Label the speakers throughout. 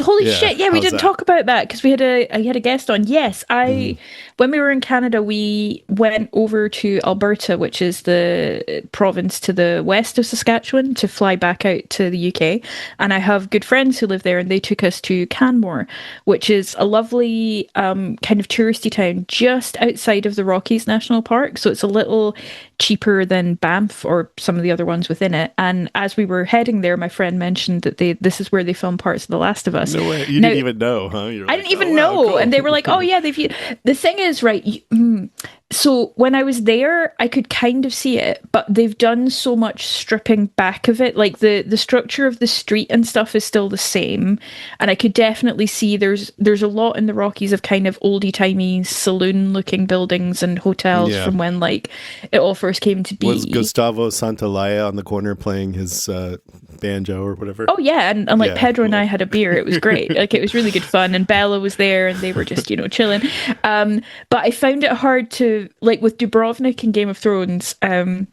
Speaker 1: holy
Speaker 2: Yeah,
Speaker 1: shit! Yeah, we
Speaker 2: how's
Speaker 1: didn't
Speaker 2: that?
Speaker 1: talk about that because we had a guest on. Yes, when we were in Canada, we went over to Alberta, which is the province to the west of Saskatchewan, to fly back out to the UK. And I have good friends who live there, and they took us to Canmore, which is a lovely kind of touristy town just outside of the Rockies National Park. So it's a little cheaper than Banff or some of the other ones within it. And as we were heading there, my friend mentioned that this is where they filmed parts of The Last of Us.
Speaker 2: No way. You
Speaker 1: Now,
Speaker 2: didn't even know, huh? You're
Speaker 1: I
Speaker 2: like,
Speaker 1: didn't
Speaker 2: oh,
Speaker 1: even
Speaker 2: wow,
Speaker 1: know.
Speaker 2: cool.
Speaker 1: And they were like, oh, yeah, they've. The thing is, right. So when I was there, I could kind of see it, but they've done so much stripping back of it. Like the structure of the street and stuff is still the same. And I could definitely see there's a lot in the Rockies of kind of oldie timey saloon looking buildings and hotels
Speaker 2: Yeah.
Speaker 1: from when like it all first came to
Speaker 2: Was
Speaker 1: be.
Speaker 2: Gustavo Santaolalla on the corner playing his banjo or whatever?
Speaker 1: Oh yeah, and like
Speaker 2: Yeah,
Speaker 1: Pedro and I
Speaker 2: cool.
Speaker 1: had a beer. It was great. Like it was really good fun, and Bella was there, and they were just chilling. But I found it hard to like with Dubrovnik in Game of Thrones. A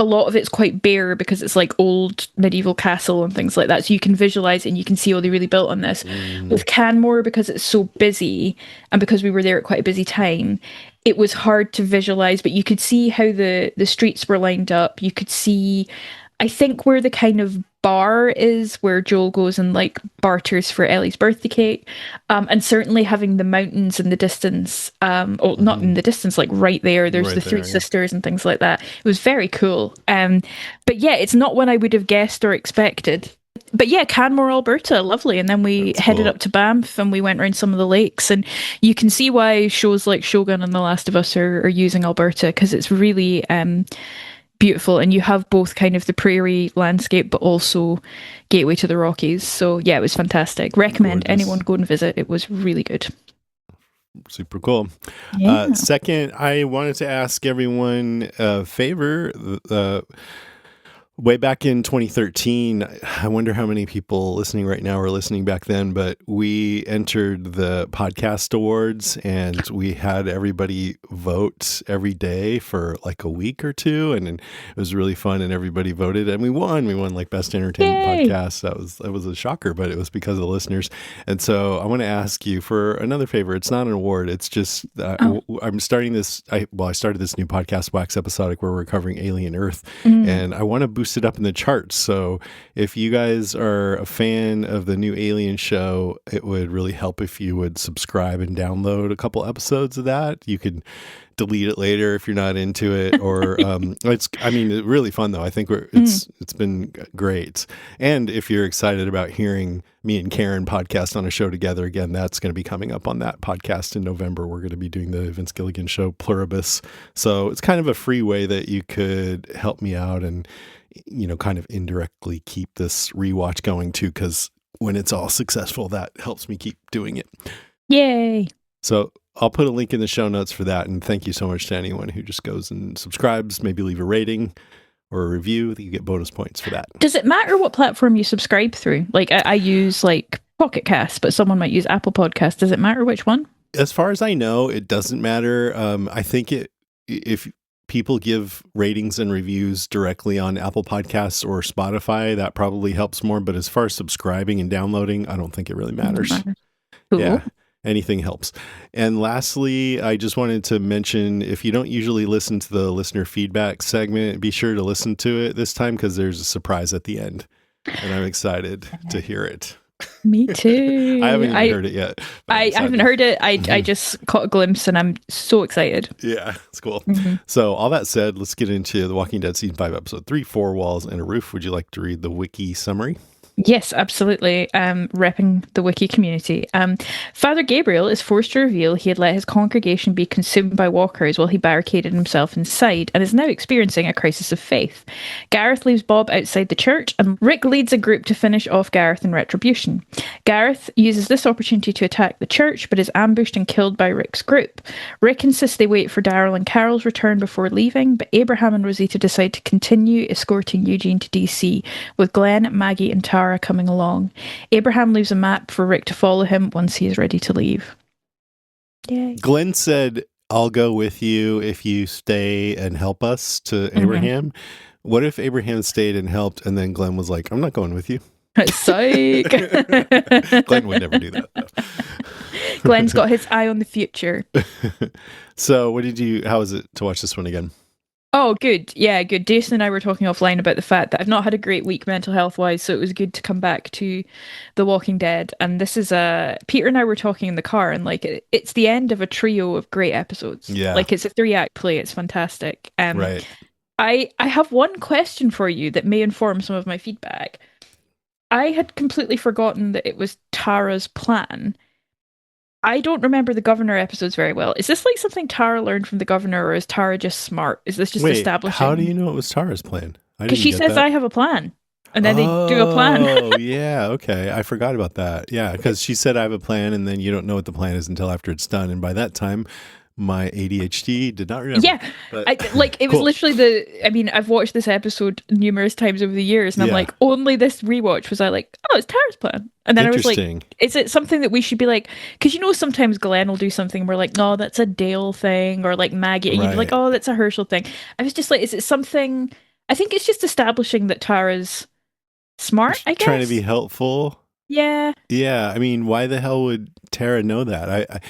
Speaker 1: lot of it's quite bare because it's like old medieval castle and things like that. So you can visualize it and you can see, oh, they really built on this.
Speaker 2: Mm,
Speaker 1: With Canmore, because it's so busy and because we were there at quite a busy time, it was hard to visualize, but you could see how the streets were lined up. You could see, I think, where the kind of bar is where Joel goes and like barters for Ellie's birthday cake. And certainly having the mountains in the distance, or not in the distance, like right there, there's
Speaker 2: right
Speaker 1: the Three
Speaker 2: there, yeah.
Speaker 1: Sisters and things like that. It was very cool. But yeah, it's not one I would have guessed or expected. But yeah, Canmore, Alberta, lovely. And then we
Speaker 2: That's
Speaker 1: headed
Speaker 2: cool.
Speaker 1: up to Banff and we went around some of the lakes. And you can see why shows like Shogun and The Last of Us are using Alberta because it's really beautiful. And you have both kind of the prairie landscape, but also gateway to the Rockies. So yeah, it was fantastic. Recommend anyone
Speaker 2: Gorgeous.
Speaker 1: go and visit. It was really good.
Speaker 2: Super cool.
Speaker 1: Yeah.
Speaker 2: Second, I wanted to ask everyone a favor. Way back in 2013, I wonder how many people listening right now were listening back then, but we entered the podcast awards and we had everybody vote every day for like a week or two. And it was really fun and everybody voted and we won. We won like best entertainment
Speaker 1: Yay.
Speaker 2: podcast. That was a shocker, but it was because of the listeners. And so I want to ask you for another favor. It's not an award. It's just, I'm starting this. I started this new podcast, Wax Episodic, where we're covering Alien Earth and I want to boost it up in the charts. So if you guys are a fan of the new Alien show, it would really help if you would subscribe and download a couple episodes of that. You could delete it later if you're not into it, or it's really fun though. I think it's been great. And if you're excited about hearing me and Karen podcast on a show together again, that's going to be coming up on that podcast in November. We're going to be doing the Vince Gilligan show Pluribus. So it's kind of a free way that you could help me out and kind of indirectly keep this rewatch going too, because when it's all successful, that helps me keep doing it.
Speaker 1: Yay.
Speaker 2: So I'll put a link in the show notes for that. And thank you so much to anyone who just goes and subscribes, maybe leave a rating or a review. You get bonus points for that.
Speaker 1: Does it matter what platform you subscribe through? Like I use like Pocket Cast, but someone might use Apple Podcast. Does it matter which one?
Speaker 2: As far as I know, it doesn't matter. I think if people give ratings and reviews directly on Apple Podcasts or Spotify, that probably helps more. But as far as subscribing and downloading, I don't think it really matters.
Speaker 1: Cool.
Speaker 2: Yeah, anything helps. And lastly, I just wanted to mention, if you don't usually listen to the listener feedback segment, be sure to listen to it this time because there's a surprise at the end. And I'm excited to hear it.
Speaker 1: Me too.
Speaker 2: I haven't even heard it yet.
Speaker 1: I haven't heard it. I just caught a glimpse and I'm so excited.
Speaker 2: Yeah, it's cool. So all that said, let's get into The Walking Dead Season 5, Episode 3, Four Walls and a Roof. Would you like to read the wiki summary?
Speaker 1: Yes, absolutely. Repping the wiki community. Father Gabriel is forced to reveal he had let his congregation be consumed by walkers while he barricaded himself inside and is now experiencing a crisis of faith. Gareth leaves Bob outside the church and Rick leads a group to finish off Gareth in retribution. Gareth uses this opportunity to attack the church but is ambushed and killed by Rick's group. Rick insists they wait for Daryl and Carol's return before leaving, but Abraham and Rosita decide to continue escorting Eugene to DC with Glenn, Maggie and Tara coming along. Abraham leaves a map for Rick to follow him once he is ready to leave. Yay.
Speaker 2: Glenn said, I'll go with you if you stay and help us to Abraham. What if Abraham stayed and helped and then Glenn was like, I'm not going with you?
Speaker 1: Psych.
Speaker 2: Glenn would never do that,
Speaker 1: Glenn's got his eye on the future.
Speaker 2: So, how was it to watch this one again?
Speaker 1: Oh, good. Yeah, good. Jason and I were talking offline about the fact that I've not had a great week mental health wise, so it was good to come back to The Walking Dead. And this is Peter and I were talking in the car, and like it's the end of a trio of great episodes.
Speaker 2: Yeah.
Speaker 1: Like it's a 3-act play. It's fantastic.
Speaker 2: Right.
Speaker 1: I have one question for you that may inform some of my feedback. I had completely forgotten that it was Tara's plan. I don't remember the governor episodes very well. Is this like something Tara learned from the governor, or is Tara just smart? Is this just
Speaker 2: Wait, how do
Speaker 1: establishing?
Speaker 2: you know it was Tara's plan? I
Speaker 1: Because
Speaker 2: didn't
Speaker 1: she
Speaker 2: get
Speaker 1: says,
Speaker 2: that.
Speaker 1: I have a plan. And then they do a plan.
Speaker 2: Oh, yeah. Okay. I forgot about that. Yeah. Because she said, I have a plan. And then you don't know what the plan is until after it's done. And by that time, my ADHD did not remember.
Speaker 1: Yeah.
Speaker 2: But,
Speaker 1: It was literally I've watched this episode numerous times over the years, and I'm
Speaker 2: Yeah.
Speaker 1: like, only this rewatch was I like, oh, it's Tara's plan. And then I was like,
Speaker 2: Interesting.
Speaker 1: is it something that we should be like, because sometimes Glenn will do something and we're like, no, that's a Dale thing, or like Maggie, and you'd be like,
Speaker 2: Right.
Speaker 1: oh, that's a Herschel thing. I was just like, is it something? I think it's just establishing that Tara's smart, I guess.
Speaker 2: Trying to be helpful.
Speaker 1: Yeah.
Speaker 2: Yeah. I mean, why the hell would Tara know that?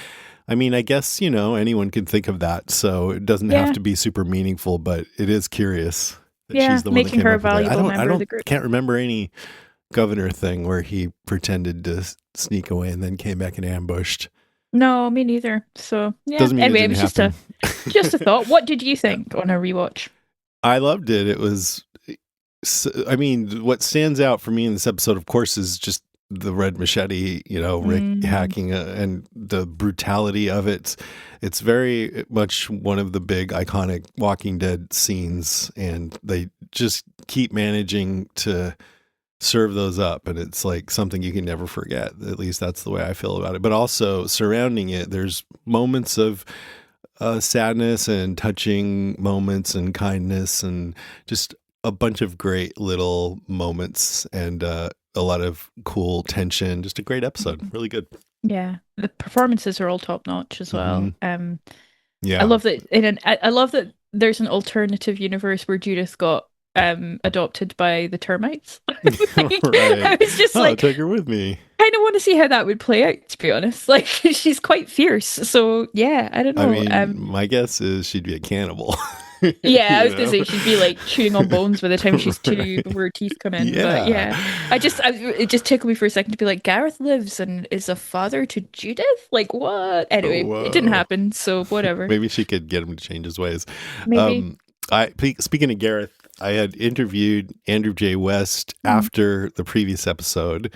Speaker 2: I mean, I guess, anyone can think of that. So it doesn't have
Speaker 1: Yeah.
Speaker 2: to be super meaningful, but it is curious that
Speaker 1: Yeah,
Speaker 2: she's the one that
Speaker 1: making
Speaker 2: came
Speaker 1: her a
Speaker 2: up with it.
Speaker 1: valuable member of the group.
Speaker 2: Can't remember any governor thing where he pretended to sneak away and then came back and ambushed.
Speaker 1: No, me neither. So yeah.
Speaker 2: Doesn't mean
Speaker 1: Anyway,
Speaker 2: it
Speaker 1: it
Speaker 2: didn't
Speaker 1: was
Speaker 2: happen.
Speaker 1: just a thought. What did you think on a rewatch?
Speaker 2: I loved it. It was, I mean, what stands out for me in this episode, of course, is just the red machete, Rick hacking and the brutality of it. It's very much one of the big iconic Walking Dead scenes, and they just keep managing to serve those up, and it's like something you can never forget. At least that's the way I feel about it. But also surrounding it, there's moments of sadness and touching moments and kindness and just a bunch of great little moments and a lot of cool tension. Just a great episode. Really good.
Speaker 1: Yeah, the performances are all top notch as well.
Speaker 2: Yeah,
Speaker 1: I love that. I love that there's an alternative universe where Judith got adopted by the termites.
Speaker 2: Right.
Speaker 1: I was just like,
Speaker 2: take her with me.
Speaker 1: Kind of want to see how that would play out, to be honest. Like, she's quite fierce. So yeah, I don't know.
Speaker 2: I mean, my guess is she'd be a cannibal.
Speaker 1: Yeah, I was gonna say she'd be like chewing on bones by the time she's 2 before her teeth come in.
Speaker 2: Yeah.
Speaker 1: But yeah, it just tickled me for a second to be like, Gareth lives and is a father to Judith. Like what? Anyway, it didn't happen. So whatever.
Speaker 2: Maybe she could get him to change his ways.
Speaker 1: Maybe.
Speaker 2: Speaking of Gareth, I had interviewed Andrew J. West after the previous episode,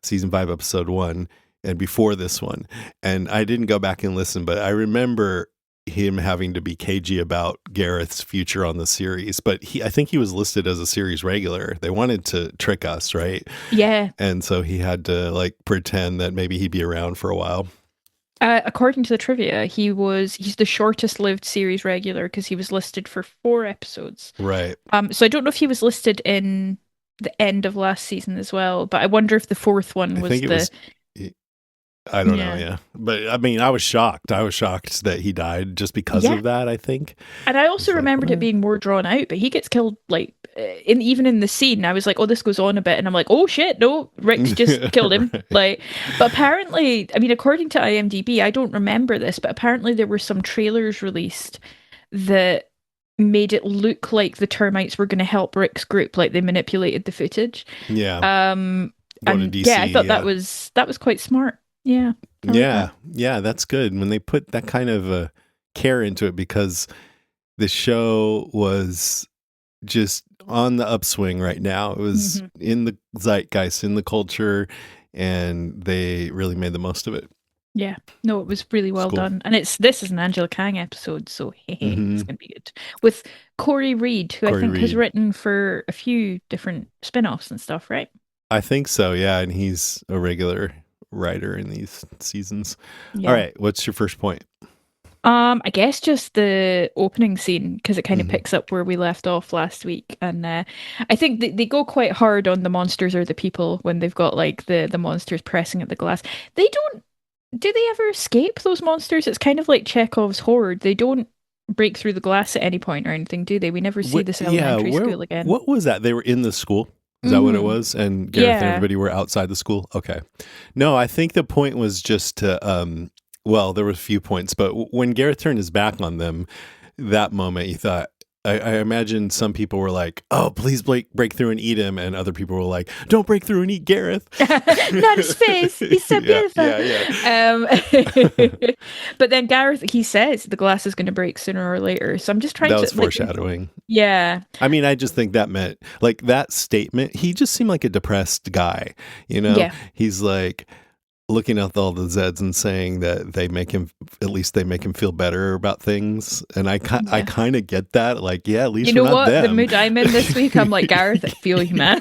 Speaker 2: season 5, episode 1, and before this one, and I didn't go back and listen, but I remember him having to be cagey about Gareth's future on the series, but I think he was listed as a series regular. They wanted to trick us, right?
Speaker 1: Yeah.
Speaker 2: And so he had to like pretend that maybe he'd be around for a while.
Speaker 1: According to the trivia, he's the shortest lived series regular because he was listed for 4 episodes.
Speaker 2: Right.
Speaker 1: So I don't know if he was listed in the end of last season as well, but I wonder if the 4th one was
Speaker 2: I don't know, yeah. But I mean, I was shocked. I was shocked that he died just because of that, I think.
Speaker 1: And I also remembered it being more drawn out, but he gets killed like even in the scene. I was like, oh, this goes on a bit, and I'm like, oh shit, no, Rick's just killed him.
Speaker 2: Right.
Speaker 1: Like, but apparently, I mean, according to IMDb, I don't remember this, but apparently there were some trailers released that made it look like the termites were going to help Rick's group, like they manipulated the footage.
Speaker 2: Yeah.
Speaker 1: And
Speaker 2: DC,
Speaker 1: yeah, I thought that was quite smart. Yeah.
Speaker 2: Yeah, that's good when they put that kind of care into it, because the show was just on the upswing right now. It was in the zeitgeist, in the culture, and they really made the most of it.
Speaker 1: Yeah, no, it was really well done, and this is an Angela Kang episode, so it's gonna be good with Corey Reed, who I think has written for a few different spin-offs and stuff, right?
Speaker 2: I think so, yeah, and he's a regular writer in these seasons.
Speaker 1: Yeah.
Speaker 2: All right, what's your first point?
Speaker 1: I guess just the opening scene, because it kind of picks up where we left off last week, and I think they go quite hard on the monsters or the people when they've got like the monsters pressing at the glass. Do they ever escape, those monsters? It's kind of like Chekhov's horde. They don't break through the glass at any point or anything, do they? We never see this elementary school again.
Speaker 2: What was that? They were in the school? Is that what it was? And Gareth and
Speaker 1: Yeah.
Speaker 2: everybody were outside the school? Okay. No, I think the point was just to, well, there were a few points, but when Gareth turned his back on them, that moment, you thought, I imagine some people were like, oh, please break through and eat him. And other people were like, don't break through and eat Gareth.
Speaker 1: Not his face. He's so
Speaker 2: Yeah,
Speaker 1: beautiful.
Speaker 2: yeah.
Speaker 1: But then Gareth, he says the glass is going to break sooner or later. So I'm just trying
Speaker 2: That
Speaker 1: to
Speaker 2: was foreshadowing.
Speaker 1: yeah.
Speaker 2: I mean, I just think that meant, like, that statement, he just seemed like a depressed guy, you know?
Speaker 1: Yeah.
Speaker 2: He's like looking at all the Zeds and saying that they make him, at least they make him feel better about things. And I kind of get that. Like, yeah, at least
Speaker 1: You know
Speaker 2: we're not
Speaker 1: what?
Speaker 2: them.
Speaker 1: The mood I'm in this week, I'm like, Gareth, I feel you, man.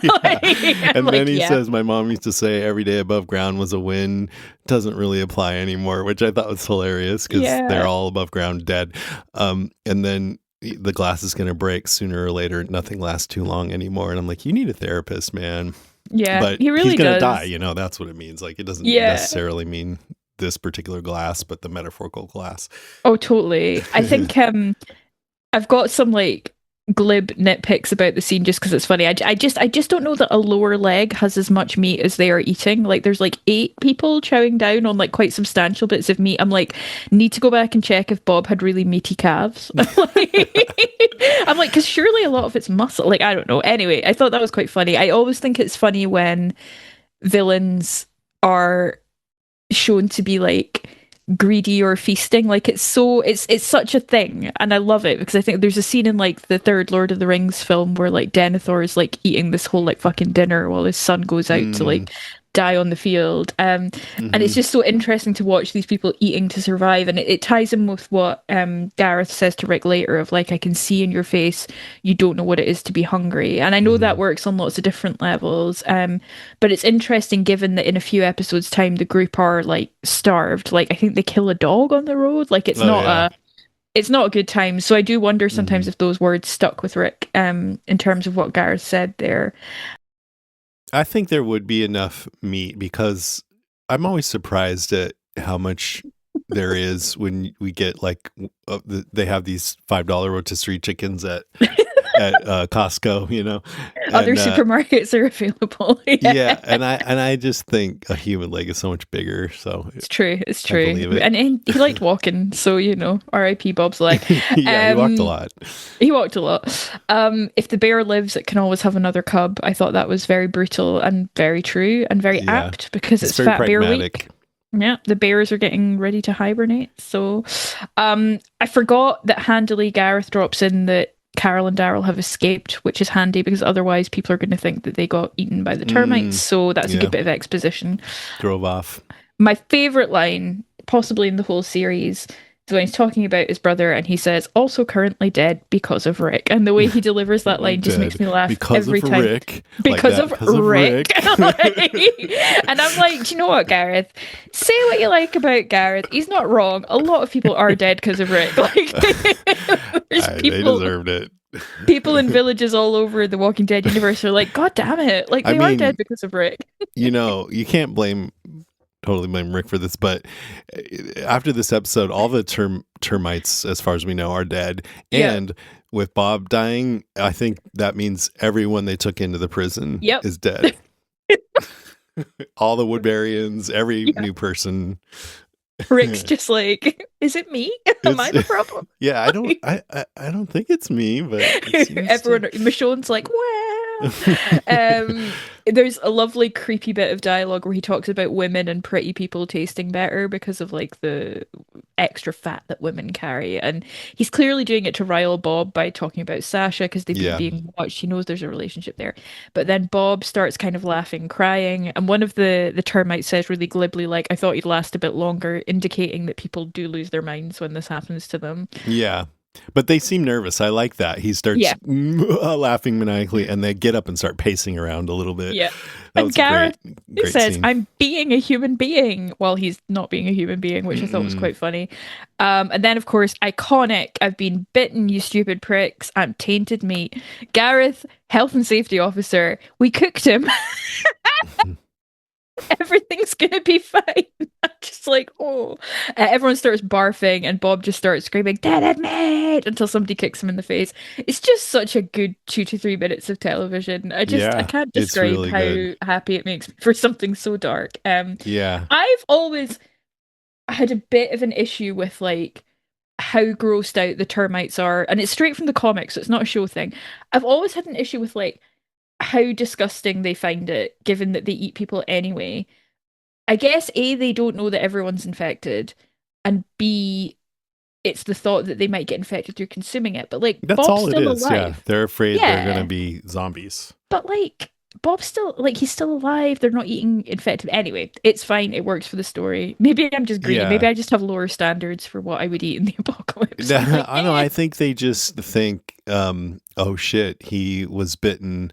Speaker 2: And then he says, my mom used to say every day above ground was a win. Doesn't really apply anymore, which I thought was hilarious because they're all above ground dead. And then the glass is going to break sooner or later. Nothing lasts too long anymore. And I'm like, you need a therapist, man.
Speaker 1: Yeah,
Speaker 2: but
Speaker 1: he really
Speaker 2: he's going to
Speaker 1: does.
Speaker 2: die. You know, that's what it means. Like, it doesn't necessarily mean this particular glass, but the metaphorical glass.
Speaker 1: Oh, totally. I think I've got some like glib nitpicks about the scene just because it's funny. I just don't know that a lower leg has as much meat as they are eating. Like there's like 8 people chowing down on like quite substantial bits of meat. I'm like, need to go back and check if Bob had really meaty calves. I'm like, because surely a lot of it's muscle. Like, I don't know. Anyway, I thought that was quite funny. I always think it's funny when villains are shown to be like greedy or feasting. Like it's such a thing, and I love it because I think there's a scene in like the third Lord of the Rings film where like Denethor is like eating this whole like fucking dinner while his son goes out to like die on the field. And it's just so interesting to watch these people eating to survive, and it ties in with what Gareth says to Rick later of like, I can see in your face you don't know what it is to be hungry. And I know that works on lots of different levels, but it's interesting given that in a few episodes time the group are like starved. Like I think they kill a dog on the road. Like it's it's not a good time. So I do wonder sometimes if those words stuck with Rick in terms of what Gareth said there.
Speaker 2: I think there would be enough meat because I'm always surprised at how much there is when we get like they have these $5 rotisserie chickens at Costco, you know.
Speaker 1: Other supermarkets are available.
Speaker 2: Yeah, and I just think a human leg is so much bigger. So
Speaker 1: it's true. And he liked walking, so you know, R.I.P. Bob's leg.
Speaker 2: Yeah, he walked a lot.
Speaker 1: He walked a lot. If the bear lives, it can always have another cub. I thought that was very brutal and very true and very apt because it's
Speaker 2: very
Speaker 1: Fat Bear Week. Yeah, the bears are getting ready to hibernate. So, I forgot that handily Gareth drops in that Carol and Daryl have escaped, which is handy because otherwise people are going to think that they got eaten by the termites. So that's a good bit of exposition.
Speaker 2: Drove off.
Speaker 1: My favourite line, possibly in the whole series, is when he's talking about his brother and he says, also currently dead because of Rick. And the way he delivers that line just makes me laugh every time.
Speaker 2: Rick.
Speaker 1: Because of Rick. And I'm like, do you know what, Gareth? Say what you like about Gareth. He's not wrong. A lot of people are dead because of Rick. Like,
Speaker 2: they deserved it.
Speaker 1: People in villages all over the Walking Dead universe are like, God damn it. Like, they are dead because of Rick.
Speaker 2: You know, you can't totally blame Rick for this, but after this episode, all the termites, as far as we know, are dead. And with Bob dying, I think that means everyone they took into the prison is dead. All the Woodburyans, every new person.
Speaker 1: Rick's just like, is it me? Am I the problem?
Speaker 2: Yeah, I don't think it's me, but
Speaker 1: everyone, Michonne's like, well. There's a lovely creepy bit of dialogue where he talks about women and pretty people tasting better because of like the extra fat that women carry, and he's clearly doing it to rile Bob by talking about Sasha because they've been being watched. He knows there's a relationship there, but then Bob starts kind of laughing, crying, and one of the termites says really glibly, like, I thought he'd last a bit longer, indicating that people do lose their minds when this happens to them.
Speaker 2: Yeah. But they seem nervous. I like that. He starts laughing maniacally, and they get up and start pacing around a little bit.
Speaker 1: Yeah.
Speaker 2: That
Speaker 1: and Gareth
Speaker 2: great
Speaker 1: says,
Speaker 2: scene.
Speaker 1: I'm being a human being, while he's not being a human being, which I thought was quite funny. And then, of course, iconic, I've been bitten, you stupid pricks. I'm tainted meat. Gareth, health and safety officer, we cooked him. Everything's going to be fine. I'm just just like, oh. Everyone starts barfing, and Bob just starts screaming, "Dead mate!" until somebody kicks him in the face. It's just such a good 2 to 3 minutes of television. I
Speaker 2: Yeah,
Speaker 1: can't
Speaker 2: it's
Speaker 1: describe
Speaker 2: really good.
Speaker 1: how happy it makes me for something so dark.
Speaker 2: Yeah.
Speaker 1: I've always had a bit of an issue with like how grossed out the termites are, and it's straight from the comics, so it's not a show thing. I've always had an issue with like how disgusting they find it, given that they eat people anyway. I guess A, they don't know that everyone's infected, and B, it's the thought that they might get infected through consuming it. But like
Speaker 2: That's
Speaker 1: Bob's
Speaker 2: all it
Speaker 1: still
Speaker 2: is. Yeah.
Speaker 1: alive.
Speaker 2: They're afraid they're going to
Speaker 1: Yeah.
Speaker 2: be zombies.
Speaker 1: But like Bob's still like he's still alive. They're not eating infected. Anyway, it's fine. It works for the story. Maybe I'm just greedy. Maybe
Speaker 2: Yeah.
Speaker 1: I just have lower standards for what I would eat in the apocalypse. I'm like,
Speaker 2: I don't know. I think they just think, oh shit, he was bitten,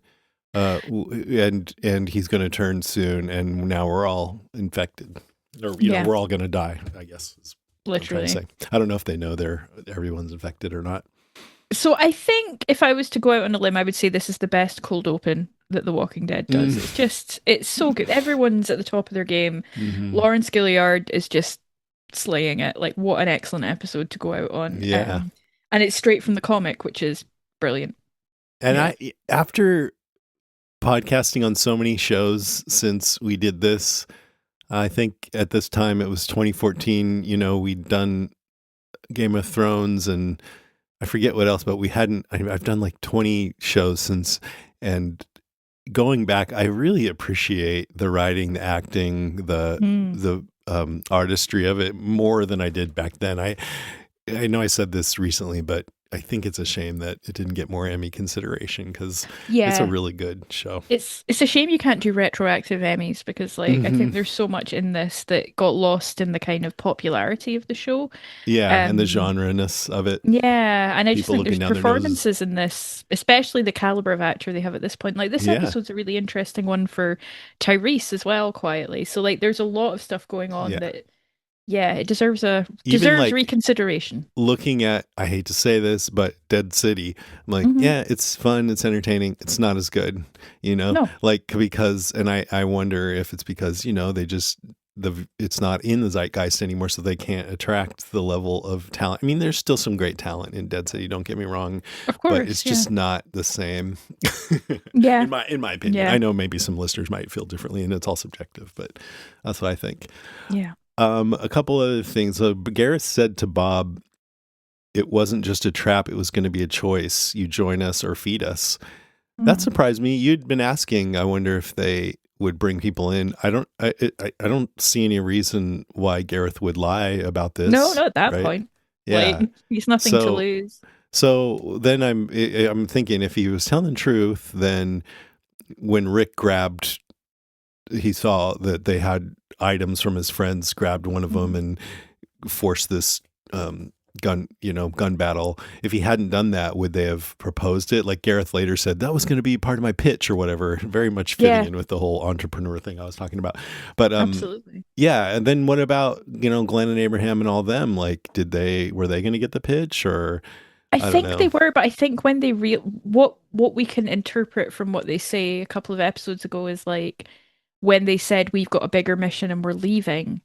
Speaker 2: and he's going to turn soon, and now we're all infected, or
Speaker 1: yeah,
Speaker 2: we're all going to die. I guess is what I'm trying to
Speaker 1: literally.
Speaker 2: say. I don't know if they know everyone's infected or not.
Speaker 1: So I think if I was to go out on a limb, I would say this is the best cold open that The Walking Dead does.
Speaker 2: Mm.
Speaker 1: It's so good. Everyone's at the top of their game.
Speaker 2: Hmm.
Speaker 1: Lawrence Gilliard is just slaying it. Like, what an excellent episode to go out on.
Speaker 2: Yeah,
Speaker 1: And it's straight from the comic, which is brilliant.
Speaker 2: and
Speaker 1: Yeah.
Speaker 2: after podcasting on so many shows since we did this, I think at this time it was 2014. We'd done Game of Thrones and I forget what else, but we hadn't. I've done like 20 shows since, and going back, I really appreciate the writing, the acting,
Speaker 1: Mm.
Speaker 2: the artistry of it more than I did back then. I know I said this recently, but I think it's a shame that it didn't get more Emmy consideration because it's a
Speaker 1: Yeah.
Speaker 2: really good show.
Speaker 1: It's a shame you can't do retroactive Emmys because like I
Speaker 2: Hmm.
Speaker 1: think there's so much in this that got lost in the kind of popularity of the show.
Speaker 2: Yeah, and the
Speaker 1: Um
Speaker 2: genre-ness of it,
Speaker 1: Yeah, and I just
Speaker 2: people
Speaker 1: think
Speaker 2: looking
Speaker 1: there's
Speaker 2: down their noses.
Speaker 1: performances in this, especially the caliber of actor they have at this point. Like this
Speaker 2: Yeah,
Speaker 1: episode's a really interesting one for Tyrese as well, quietly. So like there's a lot of stuff going on
Speaker 2: yeah.
Speaker 1: that yeah, it
Speaker 2: Even
Speaker 1: deserves
Speaker 2: like
Speaker 1: reconsideration.
Speaker 2: looking at, I hate to say this, but Dead City, I'm like,
Speaker 1: Hmm.
Speaker 2: yeah, it's fun, it's entertaining, it's not as good,
Speaker 1: No,
Speaker 2: like because, and I wonder if it's because, they just, it's not in the zeitgeist anymore, so they can't attract the level of talent. I mean, there's still some great talent in Dead City, don't get me wrong,
Speaker 1: of
Speaker 2: but it's
Speaker 1: course, yeah.
Speaker 2: just not the same.
Speaker 1: Yeah.
Speaker 2: In my opinion.
Speaker 1: Yeah.
Speaker 2: I know maybe some listeners might feel differently and it's all subjective, but that's what I think.
Speaker 1: Yeah.
Speaker 2: A couple other things. So Gareth said to Bob, it wasn't just a trap, it was going to be a choice. You join us or feed us. That
Speaker 1: Mm.
Speaker 2: surprised me. You'd been asking, I wonder if they would bring people in. I don't see any reason why Gareth would lie about
Speaker 1: No,
Speaker 2: this,
Speaker 1: not at that
Speaker 2: right?
Speaker 1: point. Like
Speaker 2: Yeah.
Speaker 1: he's nothing to
Speaker 2: So
Speaker 1: lose.
Speaker 2: so then I'm thinking if he was telling the truth, then when Rick he saw that they had items from his friends, grabbed one of them
Speaker 1: Mhm.
Speaker 2: and forced this gun battle. If he hadn't done that, would they have proposed it? Like Gareth later said, that was going to be part of my pitch or whatever. Very much fitting
Speaker 1: Yeah,
Speaker 2: in with the whole entrepreneur thing I was talking about. But
Speaker 1: absolutely.
Speaker 2: yeah. And then what about Glenn and Abraham and all them? Like, were they going to get the pitch or
Speaker 1: I
Speaker 2: I don't
Speaker 1: think they
Speaker 2: know?
Speaker 1: were, but I think when they what we can interpret from what they say a couple of episodes ago is like when they said we've got a bigger mission and we're leaving.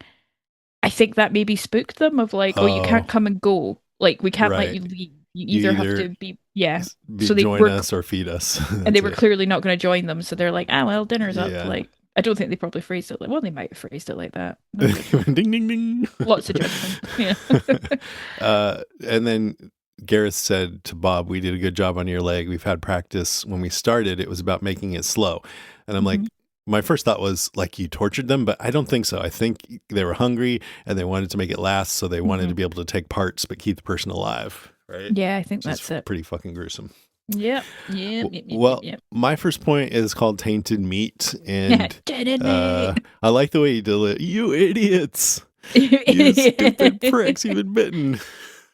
Speaker 1: I think that maybe spooked them of like, oh, you can't
Speaker 2: Oh,
Speaker 1: come and go. Like we can't let
Speaker 2: right.
Speaker 1: you leave. You
Speaker 2: You
Speaker 1: either have
Speaker 2: either
Speaker 1: to be yeah. So they
Speaker 2: join
Speaker 1: were
Speaker 2: us or feed us.
Speaker 1: and they
Speaker 2: That's
Speaker 1: were
Speaker 2: it.
Speaker 1: clearly not going to join them. So they're like, ah, well, dinner's up.
Speaker 2: Yeah.
Speaker 1: Like I don't think they probably phrased it like well, they might have phrased it like that. No judgment.
Speaker 2: Ding, ding, ding.
Speaker 1: Lots of judgment. Yeah.
Speaker 2: And then Gareth said to Bob, we did a good job on your leg. We've had practice. When we started, it was about making it slow. And I'm like,
Speaker 1: Mhm.
Speaker 2: my first thought was like you tortured them, but I don't think so. I think they were hungry and they wanted to make it last. So they wanted to
Speaker 1: Mhm.
Speaker 2: be able to take parts, but keep the person alive. Right.
Speaker 1: Yeah, I think
Speaker 2: Which is
Speaker 1: that's it.
Speaker 2: pretty fucking gruesome.
Speaker 1: Yep. Yep. Yep. Yep. Yep.
Speaker 2: Well,
Speaker 1: Yep.
Speaker 2: my first point is called Tainted Meat.
Speaker 1: Yeah.
Speaker 2: And
Speaker 1: Dead mate.
Speaker 2: I like the way you did it. You idiots. You stupid
Speaker 1: Yeah.
Speaker 2: pricks, you've been bitten.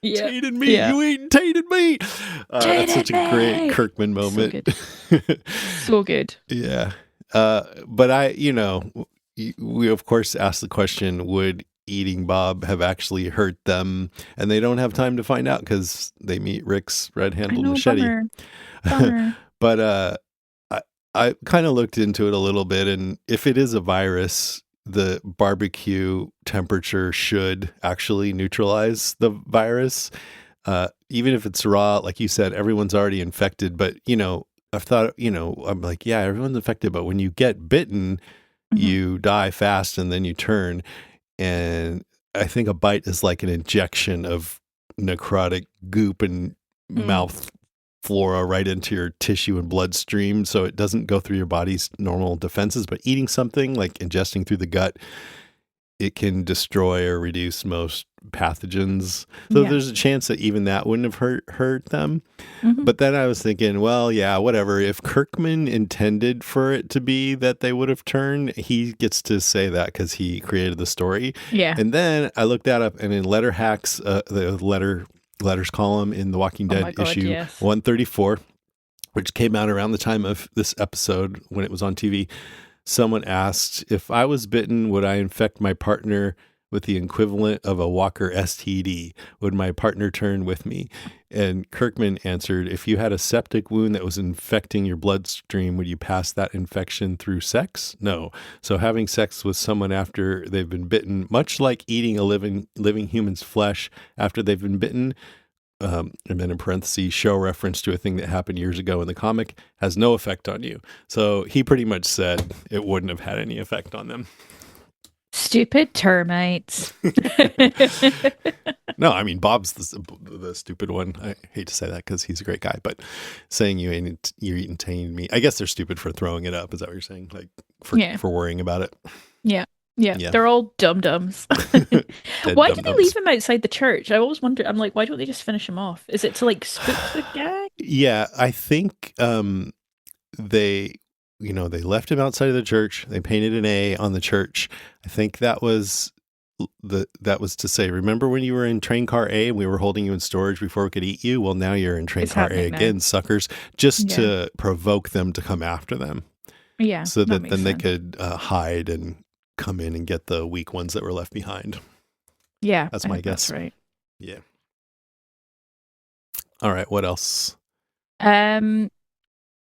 Speaker 1: Yeah.
Speaker 2: Tainted meat,
Speaker 1: Yeah.
Speaker 2: you eating tainted meat. That's
Speaker 1: Tainted
Speaker 2: such a great
Speaker 1: meat.
Speaker 2: Kirkman
Speaker 1: So
Speaker 2: moment.
Speaker 1: good. So good.
Speaker 2: Yeah. But we of course asked the question, would eating Bob have actually hurt them? And they don't have time to find out because they meet Rick's
Speaker 1: I
Speaker 2: red-handled
Speaker 1: know,
Speaker 2: machete.
Speaker 1: bummer. Bummer.
Speaker 2: But I kind of looked into it a little bit, and if it is a virus, the barbecue temperature should actually neutralize the virus. Even if it's raw, like you said, everyone's already infected. But, I've thought, I'm like, yeah, everyone's infected. But when you get bitten,
Speaker 1: Hmm.
Speaker 2: you die fast and then you turn. And I think a bite is like an injection of necrotic goop and
Speaker 1: Mm.
Speaker 2: mouth flora right into your tissue and bloodstream. So it doesn't go through your body's normal defenses. But eating something like ingesting through the gut, it can destroy or reduce most pathogens. So
Speaker 1: Yeah.
Speaker 2: there's a chance that even that wouldn't have hurt them.
Speaker 1: Hmm.
Speaker 2: But then I was thinking, well, yeah, whatever. If Kirkman intended for it to be that they would have turned, he gets to say that because he created the story.
Speaker 1: Yeah.
Speaker 2: And then I looked that up, and in Letter Hacks, the letters column in The Walking
Speaker 1: Oh my
Speaker 2: Dead
Speaker 1: God,
Speaker 2: issue
Speaker 1: yes.
Speaker 2: 134, which came out around the time of this episode when it was on TV, someone asked, if I was bitten, would I infect my partner with the equivalent of a Walker STD? Would my partner turn with me? And Kirkman answered, if you had a septic wound that was infecting your bloodstream, would you pass that infection through sex? No. So having sex with someone after they've been bitten, much like eating a living human's flesh after they've been bitten, and then in parentheses, show reference to a thing that happened years ago in the comic, has no effect on you. So he pretty much said it wouldn't have had any effect on them.
Speaker 1: Stupid termites.
Speaker 2: No, I mean, Bob's the stupid one. I hate to say that because he's a great guy, but saying you're eating me, I guess they're stupid for throwing it up. Is that what you're saying? Like
Speaker 1: Yeah.
Speaker 2: for worrying about it?
Speaker 1: Yeah. Yeah.
Speaker 2: Yeah.
Speaker 1: They're all dum-dums.
Speaker 2: Dead
Speaker 1: Why
Speaker 2: dum
Speaker 1: did they leave
Speaker 2: dums.
Speaker 1: him outside the church? I always wondered. I'm like, why don't they just finish him off? Is it to like spook the guy?
Speaker 2: Yeah, I think they they left him outside of the church. They painted an A on the church. I think that was to say, remember when you were in train car A and we were holding you in storage before we could eat you? Well, now you're in train
Speaker 1: It's
Speaker 2: car A
Speaker 1: happening now.
Speaker 2: again, suckers, just
Speaker 1: Yeah.
Speaker 2: to provoke them to come after them
Speaker 1: Yeah.
Speaker 2: so
Speaker 1: That
Speaker 2: that
Speaker 1: makes
Speaker 2: then they
Speaker 1: sense.
Speaker 2: could hide and come in and get the weak ones that were left behind.
Speaker 1: Yeah.
Speaker 2: That's
Speaker 1: I
Speaker 2: my
Speaker 1: think that's
Speaker 2: guess.
Speaker 1: right.
Speaker 2: Yeah. All right. What else?
Speaker 1: Um,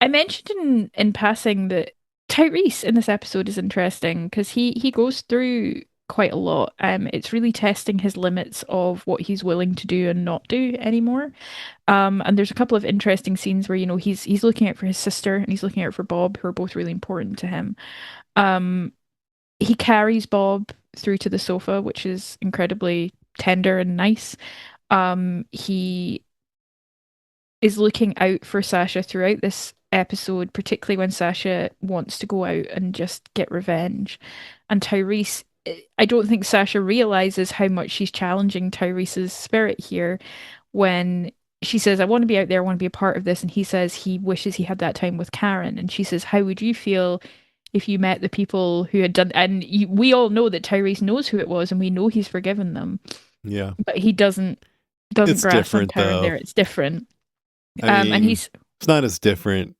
Speaker 1: I mentioned in passing that Tyrese in this episode is interesting because he goes through quite a lot. It's really testing his limits of what he's willing to do and not do anymore. And there's a couple of interesting scenes where, he's looking out for his sister and he's looking out for Bob, who are both really important to him. Um, he carries Bob through to the sofa, which is incredibly tender and nice. He is looking out for Sasha throughout this episode, particularly when Sasha wants to go out and just get revenge. And Tyrese, I don't think Sasha realizes how much she's challenging Tyrese's spirit here when she says, I want to be out there, I want to be a part of this. And he says he wishes he had that time with Karen. And she says, how would you feel if you met the people who had done, and we all know that Tyrese knows who it was and we know he's forgiven them,
Speaker 2: Yeah.
Speaker 1: but he doesn't
Speaker 2: It's
Speaker 1: grasp on
Speaker 2: different
Speaker 1: Karen
Speaker 2: though.
Speaker 1: there. It's different.
Speaker 2: I
Speaker 1: And
Speaker 2: mean,
Speaker 1: he's
Speaker 2: it's not as different.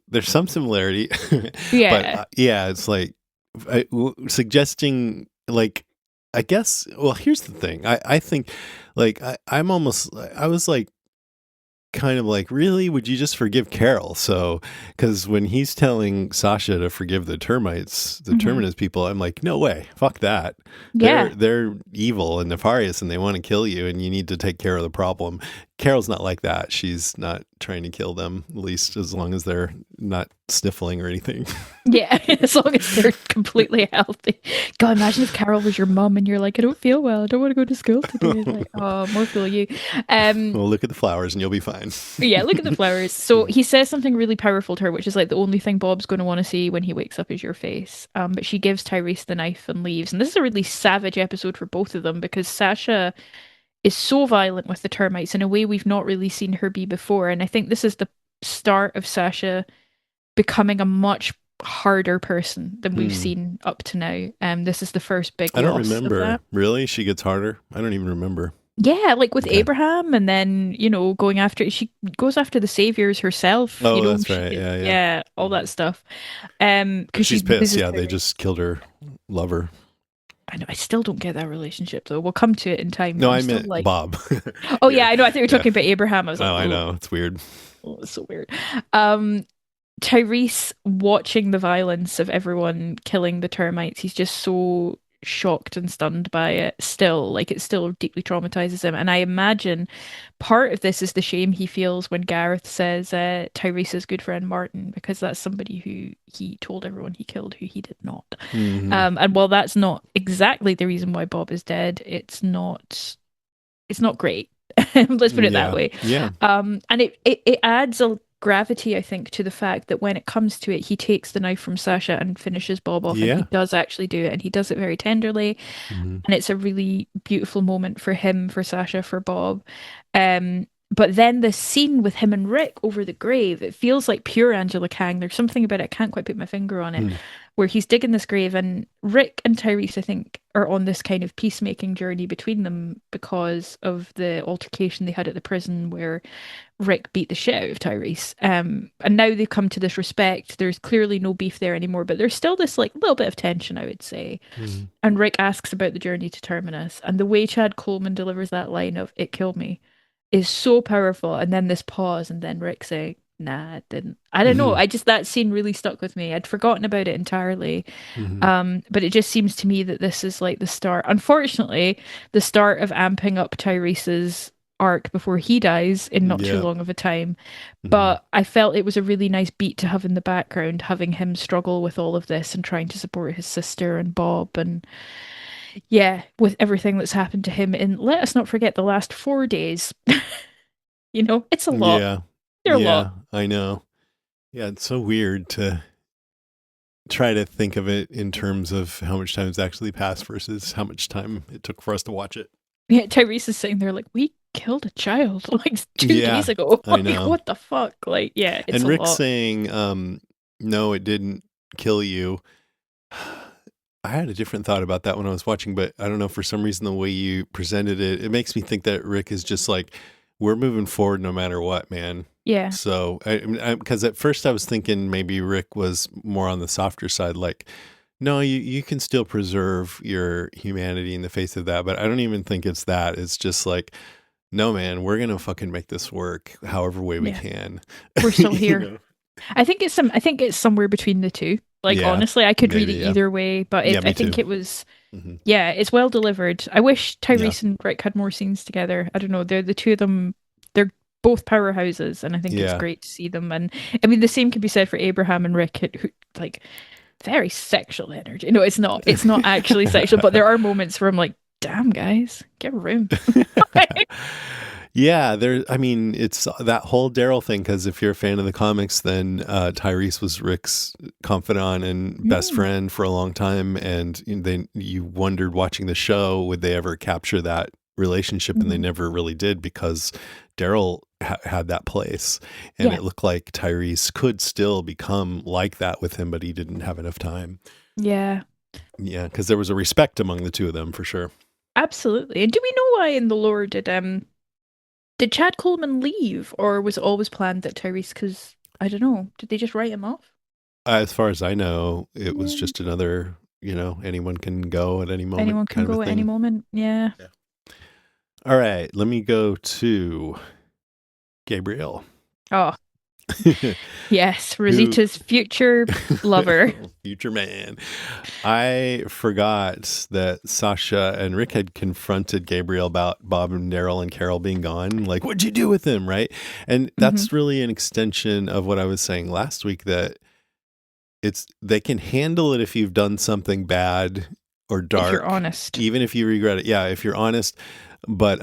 Speaker 2: There's some similarity, but
Speaker 1: yeah.
Speaker 2: yeah, it's like suggesting like I guess. Well, here's the thing. I think like I'm almost I was like kind of like, really, would you just forgive Carol? So because when he's telling Sasha to forgive the termites, the
Speaker 1: Hmm.
Speaker 2: terminus people, I'm like, no way, fuck that.
Speaker 1: Yeah.
Speaker 2: They're evil and nefarious and they want to kill you and you need to take care of the problem. Carol's not like that. She's not trying to kill them, at least as long as they're not sniffling or anything.
Speaker 1: Yeah. As long as they're completely healthy. God, imagine if Carol was your mom and you're like, I don't feel well. I don't want to go to school today. Like, oh, more fool you. Um,
Speaker 2: Well, look at the flowers and you'll be fine.
Speaker 1: yeah, look at the flowers. So he says something really powerful to her, which is like the only thing Bob's going to want to see when he wakes up is your face. But she gives Tyrese the knife and leaves. And this is a really savage episode for both of them because Sasha is so violent with the termites in a way we've not really seen her be before. And I think this is the start of Sasha becoming a much harder person than we've
Speaker 2: Hmm.
Speaker 1: seen up to now. This is the first big
Speaker 2: I don't
Speaker 1: loss of
Speaker 2: remember.
Speaker 1: that.
Speaker 2: Really? She gets harder? I don't even remember.
Speaker 1: Yeah, like with
Speaker 2: Okay.
Speaker 1: Abraham, and then, going after, she goes after the saviors herself,
Speaker 2: Oh, that's right. Yeah, yeah.
Speaker 1: yeah, all
Speaker 2: Mhm.
Speaker 1: that stuff.
Speaker 2: But
Speaker 1: Because she
Speaker 2: she's pissed.
Speaker 1: loses
Speaker 2: Yeah, they
Speaker 1: Tyrese.
Speaker 2: just killed her lover.
Speaker 1: I know, I still don't get that relationship though. We'll come to it in time, but
Speaker 2: No,
Speaker 1: I'm
Speaker 2: I
Speaker 1: still
Speaker 2: meant
Speaker 1: like,
Speaker 2: Bob.
Speaker 1: oh
Speaker 2: Yeah,
Speaker 1: yeah, I know. I think we are
Speaker 2: yeah.
Speaker 1: talking about Abraham. I was like,
Speaker 2: Oh, I
Speaker 1: oh,
Speaker 2: know. It's weird.
Speaker 1: oh, it's so weird. Um, Tyrese watching the violence of everyone killing the termites, he's just so shocked and stunned by it still. Like it still deeply traumatizes him. And I imagine part of this is the shame he feels when Gareth says Tyrese's good friend Martin, because that's somebody who he told everyone he killed who he did not.
Speaker 2: Hmm.
Speaker 1: And while that's not exactly the reason why Bob is dead, it's not great. Let's put it that
Speaker 2: Yeah.
Speaker 1: way.
Speaker 2: Yeah.
Speaker 1: And it adds a gravity, I think, to the fact that when it comes to it, he takes the knife from Sasha and finishes Bob off, and he
Speaker 2: Yeah.
Speaker 1: does actually do it, and he does it very tenderly,
Speaker 2: Hmm.
Speaker 1: and it's a really beautiful moment for him, for Sasha, for Bob. But then the scene with him and Rick over the grave, it feels like pure Angela Kang. There's something about it, I can't quite put my finger on it, where he's digging this grave, and Rick and Tyrese, I think, are on this kind of peacemaking journey between them because of the altercation they had at the prison where Rick beat the shit out of Tyrese. And now they've come to this respect. There's clearly no beef there anymore, but there's still this like little bit of tension, I would say.
Speaker 2: Hmm.
Speaker 1: And Rick asks about the journey to Terminus, and the way Chad Coleman delivers that line of "It killed me" is so powerful. And then this pause, and then Rick saying, "Nah, it didn't." I don't know.
Speaker 2: Hmm.
Speaker 1: I just that scene really stuck with me. I'd forgotten about it entirely.
Speaker 2: Hmm.
Speaker 1: But it just seems to me that this is like the start, unfortunately, the start of amping up Tyrese's arc before he dies in not too
Speaker 2: Yeah.
Speaker 1: long of a time.
Speaker 2: Hmm.
Speaker 1: But I felt it was a really nice beat to have in the background, having him struggle with all of this and trying to support his sister and Bob and yeah, with everything that's happened to him in, let us not forget, the last 4 days. It's a lot.
Speaker 2: Yeah.
Speaker 1: They're a
Speaker 2: Yeah.
Speaker 1: lot.
Speaker 2: I know. Yeah. It's so weird to try to think of it in terms of how much time has actually passed versus how much time it took for us to watch it.
Speaker 1: Yeah, Tyrese is sitting there like, we killed a child like two
Speaker 2: Yeah.
Speaker 1: days ago.
Speaker 2: I
Speaker 1: Like,
Speaker 2: know.
Speaker 1: what the fuck? Like, yeah, it's
Speaker 2: And
Speaker 1: a
Speaker 2: Rick
Speaker 1: lot.
Speaker 2: saying, no, it didn't kill you. I had a different thought about that when I was watching, but I don't know, for some reason, the way you presented it, it makes me think that Rick is just like, we're moving forward no matter what, man.
Speaker 1: Yeah.
Speaker 2: So, because at first I was thinking maybe Rick was more on the softer side, like, no, you can still preserve your humanity in the face of that, but I don't even think it's that. It's just like, no, man, we're gonna fucking make this work however way we
Speaker 1: Yeah.
Speaker 2: can.
Speaker 1: We're still
Speaker 2: You
Speaker 1: here.
Speaker 2: know?
Speaker 1: I think it's somewhere between the two. Like
Speaker 2: Yeah,
Speaker 1: honestly, I could read
Speaker 2: maybe.
Speaker 1: it
Speaker 2: Yeah,
Speaker 1: either way, but
Speaker 2: yeah,
Speaker 1: I
Speaker 2: me too.
Speaker 1: think it was
Speaker 2: Hmm.
Speaker 1: yeah, it's well delivered. I wish
Speaker 2: Yeah,
Speaker 1: Tyrese and Rick had more scenes together. I don't know, they're the two of them, they're both powerhouses, and I think it's
Speaker 2: yeah.
Speaker 1: great to see them. And I mean the same could be said for Abraham and Rick, who like very sexual energy. No, it's not. It's not actually sexual, but there are moments where I'm like, damn guys, get a room.
Speaker 2: Yeah, there. I mean, it's that whole Daryl thing. Because if you're a fan of the comics, then Tyrese was Rick's confidant and best
Speaker 1: Mm,
Speaker 2: friend for a long time, and you wondered watching the show, would they ever capture that relationship, and they
Speaker 1: mhm.
Speaker 2: never really did, because Daryl had that place, and
Speaker 1: Yeah,
Speaker 2: it looked like Tyrese could still become like that with him, but he didn't have enough time.
Speaker 1: yeah.
Speaker 2: Yeah, because there was a respect among the two of them for sure.
Speaker 1: Absolutely. And do we know why in the lore did Chad Coleman leave, or was it always planned that Tyrese? Because I don't know, did they just write him off?
Speaker 2: As far as I know, it was
Speaker 1: Yeah.
Speaker 2: just another, anyone can go at any moment
Speaker 1: Anyone can
Speaker 2: kind of a
Speaker 1: go at any
Speaker 2: thing.
Speaker 1: moment. Yeah.
Speaker 2: Yeah. All right, let me go to Gabriel,
Speaker 1: Oh, yes,
Speaker 2: who
Speaker 1: Rosita's future lover.
Speaker 2: future man. I forgot that Sasha and Rick had confronted Gabriel about Bob and Daryl and Carol being gone. Like, what'd you do with him, right? And
Speaker 1: Hmm.
Speaker 2: that's really an extension of what I was saying last week, that they can handle it if you've done something bad or
Speaker 1: If you're
Speaker 2: dark,
Speaker 1: honest.
Speaker 2: even if you regret it. Yeah, if you're honest, but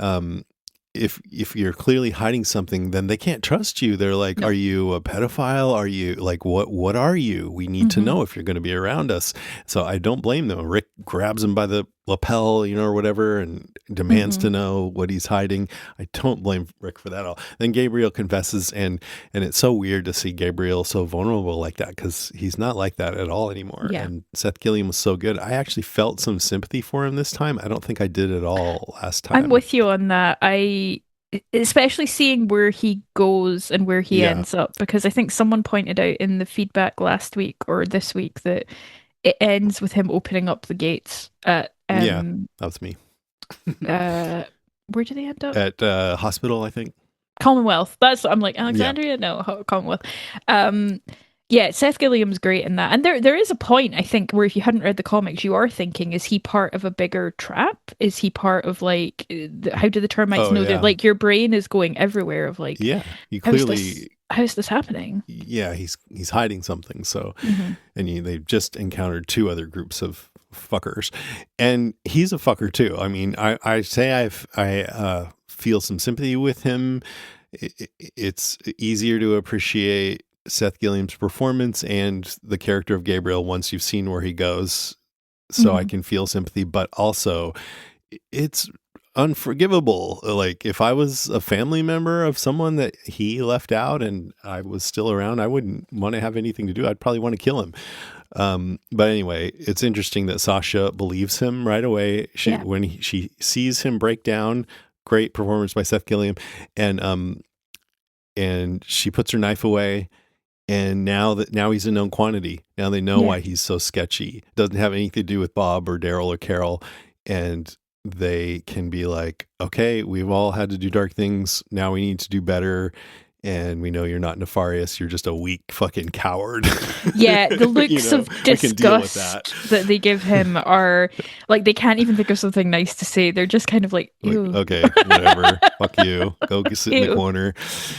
Speaker 2: if you're clearly hiding something, then they can't trust you. They're like,
Speaker 1: No.
Speaker 2: "Are you a pedophile? Are you like what are you? We need to
Speaker 1: Hmm.
Speaker 2: know if you're going to be around us." So I don't blame them. Rick grabs him by the lapel, or whatever, and demands
Speaker 1: Hmm.
Speaker 2: to know what he's hiding. I don't blame Rick for that at all. Then Gabriel confesses, and it's so weird to see Gabriel so vulnerable like that, because he's not like that at all anymore.
Speaker 1: Yeah.
Speaker 2: And Seth Gilliam was so good. I actually felt some sympathy for him this time. I don't think I did at all last
Speaker 1: I'm
Speaker 2: time.
Speaker 1: with you on that. Especially seeing where he goes and where he
Speaker 2: Yeah.
Speaker 1: ends up, because I think someone pointed out in the feedback last week or this week that it ends with him opening up the gates at
Speaker 2: Yeah, that was me.
Speaker 1: uh where do they end up?
Speaker 2: At hospital, I think.
Speaker 1: Commonwealth. I'm like
Speaker 2: Yeah.
Speaker 1: Alexandria, no, Commonwealth. Um, Yeah, Seth Gilliam's great in that. And there is a point, I think, where if you hadn't read the comics, you are thinking, is he part of a bigger trap? Is he part of like, how do the termites
Speaker 2: Oh
Speaker 1: know that
Speaker 2: yeah.
Speaker 1: like your brain is going everywhere of like,
Speaker 2: Yeah. He clearly,
Speaker 1: how's this happening?
Speaker 2: yeah, he's hiding something. So,
Speaker 1: Hmm.
Speaker 2: and they've just encountered two other groups of fuckers, and he's a fucker too. I mean, I say I feel some sympathy with him. It's easier to appreciate Seth Gilliam's performance and the character of Gabriel once you've seen where he goes. So I
Speaker 1: Hmm.
Speaker 2: can feel sympathy, but also it's unforgivable. Like if I was a family member of someone that he left out and I was still around, I wouldn't want to have anything to do. I'd probably want to kill him. But anyway, it's interesting that Sasha believes him right away.
Speaker 1: Yeah.
Speaker 2: She sees him break down. Great performance by Seth Gilliam, and she puts her knife away. And now he's a known quantity. Now they know
Speaker 1: Yeah.
Speaker 2: why he's so sketchy. Doesn't have anything to do with Bob or Daryl or Carol, and they can be like, okay, we've all had to do dark things. Now we need to do better. And we know you're not nefarious. You're just a weak fucking coward.
Speaker 1: Yeah, the
Speaker 2: You
Speaker 1: looks
Speaker 2: know,
Speaker 1: of
Speaker 2: I can deal with that.
Speaker 1: disgust that they give him are like they can't even think of something nice to say. They're just kind of like,
Speaker 2: Like,
Speaker 1: ew.
Speaker 2: okay, whatever. Fuck you. Go sit in the
Speaker 1: Ew.
Speaker 2: corner.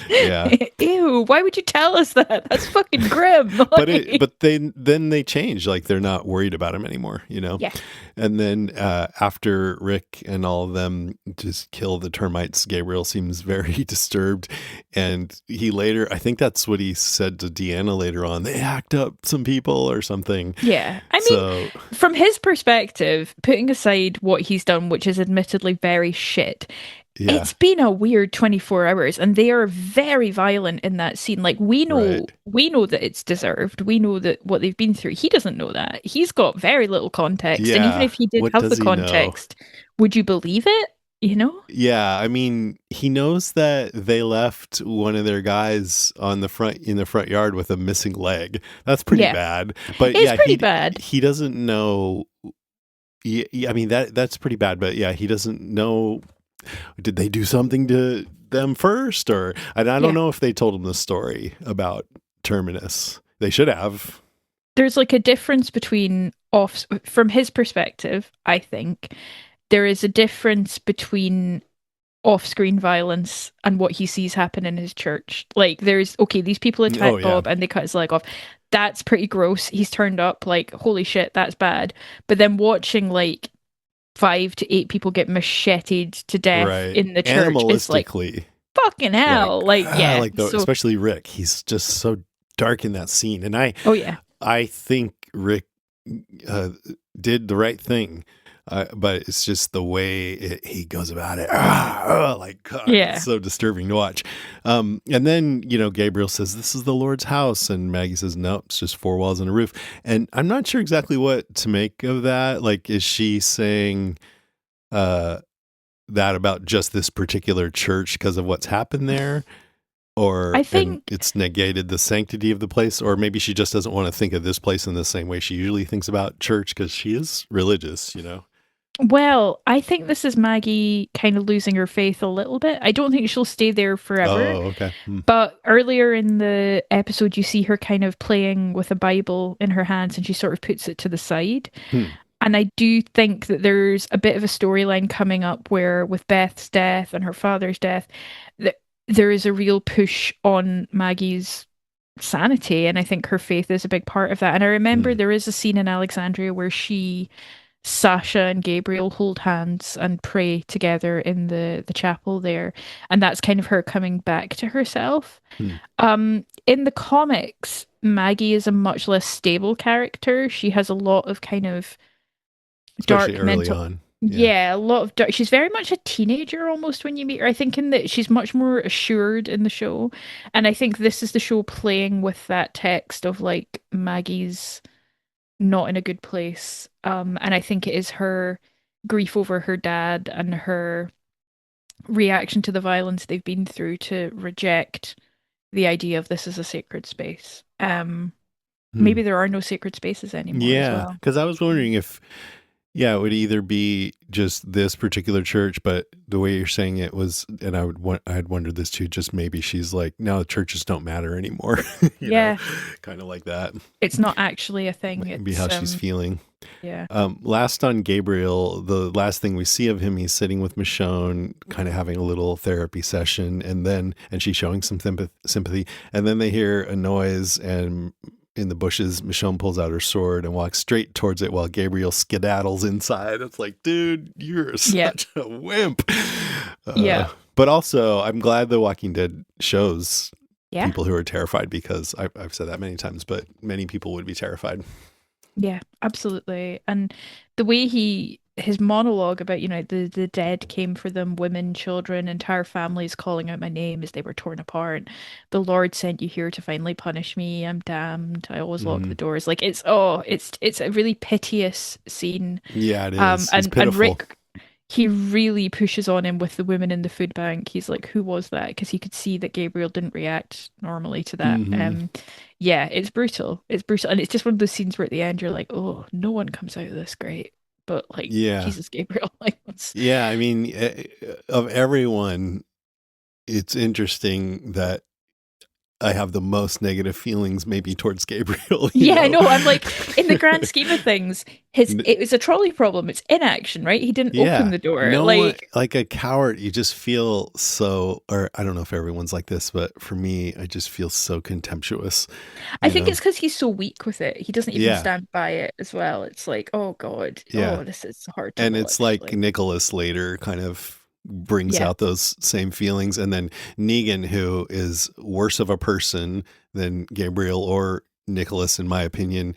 Speaker 2: Yeah.
Speaker 1: Ew, why would you tell us that? That's fucking grim. Like,
Speaker 2: But then they change. Like they're not worried about him anymore, you know?
Speaker 1: yeah.
Speaker 2: And then after Rick and all of them just kill the termites, Gabriel seems very disturbed. And he later, I think that's what he said to Deanna later on. They hacked up some people or something.
Speaker 1: Yeah. I mean,
Speaker 2: So
Speaker 1: from his perspective, putting aside what he's done, which is admittedly very shit,
Speaker 2: yeah,
Speaker 1: it's been a weird 24 hours and they are very violent in that scene. Like
Speaker 2: right.
Speaker 1: we know that it's deserved. We know that what they've been through. He doesn't know that. He's got very little context. And even
Speaker 2: Yeah.
Speaker 1: if he did
Speaker 2: What
Speaker 1: have the
Speaker 2: does he know?
Speaker 1: context, would you believe it? You know?
Speaker 2: Yeah, I mean, he knows that they left one of their guys on the front in the front yard with a missing leg. That's pretty
Speaker 1: Yeah.
Speaker 2: bad. But
Speaker 1: It's
Speaker 2: yeah,
Speaker 1: pretty bad.
Speaker 2: he doesn't know. Yeah, I mean that's pretty bad. But yeah, he doesn't know. Did they do something to them first, or and I don't
Speaker 1: Yeah.
Speaker 2: know if they told him the story about Terminus. They should have.
Speaker 1: There's like a difference between off from his perspective, I think. There is a difference between off-screen violence and what he sees happen in his church. Like there's okay, these people
Speaker 2: Oh
Speaker 1: attack
Speaker 2: yeah,
Speaker 1: Bob and they cut his leg off. That's pretty gross. He's turned up like holy shit, that's bad. But then watching like 5 to 8 people get macheted to death
Speaker 2: right.
Speaker 1: in the church is like
Speaker 2: Animalistically.
Speaker 1: fucking hell. Like yeah.
Speaker 2: Like
Speaker 1: So
Speaker 2: especially Rick. He's just so dark in that scene, and
Speaker 1: oh yeah.
Speaker 2: I think Rick uh, did the right thing, but it's just the way he goes about it. Like God, it's
Speaker 1: Yeah.
Speaker 2: so disturbing to watch. And then Gabriel says, "This is the Lord's house," and Maggie says, "No, it's just four walls and a roof." And I'm not sure exactly what to make of that. Like, is she saying that about just this particular church because of what's happened there?
Speaker 1: I
Speaker 2: And
Speaker 1: think
Speaker 2: it's negated the sanctity of the place, or maybe she just doesn't want to think of this place in the same way she usually thinks about church because she is religious.
Speaker 1: well, I think this is Maggie kind of losing her faith a little bit. I don't think she'll stay there forever.
Speaker 2: Oh, okay.
Speaker 1: But earlier in the episode, you see her kind of playing with a Bible in her hands and she sort of puts it to the side.
Speaker 2: Hmm.
Speaker 1: And I do think that there's a bit of a storyline coming up where, with Beth's death and her father's death, that there is a real push on Maggie's sanity. And I think her faith is a big part of that. And I remember
Speaker 2: Hmm.
Speaker 1: there is a scene in Alexandria where Sasha and Gabriel hold hands and pray together in the chapel there, and that's kind of her coming back to herself.
Speaker 2: Hmm.
Speaker 1: In the comics, Maggie is a much less stable character. She has a lot of kind of
Speaker 2: Especially
Speaker 1: dark
Speaker 2: early
Speaker 1: mental.
Speaker 2: on. Yeah.
Speaker 1: Yeah, a lot of dark. She's very much a teenager almost when you meet her. I think in that she's much more assured in the show, and I think this is the show playing with that text of like Maggie's not in a good place. And I think it is her grief over her dad and her reaction to the violence they've been through to reject the idea of this as a sacred space.
Speaker 2: Hmm.
Speaker 1: Maybe there are no sacred spaces anymore as
Speaker 2: Yeah,
Speaker 1: well.
Speaker 2: because I was wondering if Yeah, it would either be just this particular church, but the way you're saying it was, and I had wondered this too. Just maybe she's like, now the churches don't matter anymore, you know,
Speaker 1: Yeah,
Speaker 2: kind of like that.
Speaker 1: it's not actually a thing.
Speaker 2: Maybe
Speaker 1: It's
Speaker 2: how she's feeling.
Speaker 1: yeah.
Speaker 2: Last on Gabriel, the last thing we see of him, he's sitting with Michonne, kind of having a little therapy session, and she's showing some sympathy, and then they hear a noise, and in the bushes, Michonne pulls out her sword and walks straight towards it while Gabriel skedaddles inside. It's like, dude, you're
Speaker 1: Yeah.
Speaker 2: such a wimp.
Speaker 1: Yeah.
Speaker 2: But also, I'm glad The Walking Dead shows
Speaker 1: Yeah.
Speaker 2: people who are terrified, because I've said that many times, but many people would be terrified.
Speaker 1: Yeah, absolutely. And the way his monologue about, the dead came for them, women, children, entire families calling out my name as they were torn apart. The Lord sent you here to finally punish me. I'm damned. I always lock the
Speaker 2: Hmm.
Speaker 1: doors. Like it's a really piteous scene.
Speaker 2: Yeah, it is. He's
Speaker 1: And
Speaker 2: pitiful.
Speaker 1: Rick, he really pushes on him with the women in the food bank. He's like, "Who was that?" Because he could see that Gabriel didn't react normally to that.
Speaker 2: Hmm.
Speaker 1: Yeah, it's brutal. It's brutal, and it's just one of those scenes where at the end you're like, "Oh, no one comes out of this great." But like,
Speaker 2: Yeah.
Speaker 1: Jesus, Gabriel, like, what's
Speaker 2: Yeah. I mean, of everyone, it's interesting that I have the most negative feelings maybe towards Gabriel, you
Speaker 1: Yeah, I
Speaker 2: know?
Speaker 1: know. I'm like, in the grand scheme of things,
Speaker 2: N-
Speaker 1: it was a trolley problem. It's inaction, right? He didn't open
Speaker 2: yeah.
Speaker 1: the door.
Speaker 2: No one,
Speaker 1: Like,
Speaker 2: like a coward, you just feel so, or I don't know if everyone's like this, but for me, I just feel so contemptuous,
Speaker 1: I
Speaker 2: you
Speaker 1: think
Speaker 2: know?
Speaker 1: it's because he's so weak with it. He doesn't even
Speaker 2: Yeah.
Speaker 1: stand by it as well. It's like, oh God,
Speaker 2: Yeah.
Speaker 1: oh, this is hard to
Speaker 2: And it's
Speaker 1: watch.
Speaker 2: like
Speaker 1: Like,
Speaker 2: Nicholas later kind of brings
Speaker 1: yeah,
Speaker 2: out those same feelings. And then Negan, who is worse of a person than Gabriel or Nicholas, in my opinion,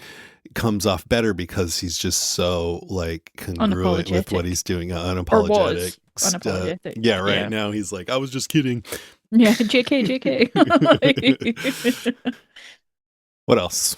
Speaker 2: comes off better because he's just so like congruent with what
Speaker 1: unapologetic,
Speaker 2: he's doing,
Speaker 1: or
Speaker 2: unapologetic.
Speaker 1: was unapologetic.
Speaker 2: Yeah, right
Speaker 1: Yeah,
Speaker 2: now he's like, I was just kidding.
Speaker 1: yeah. JK, JK.
Speaker 2: What else?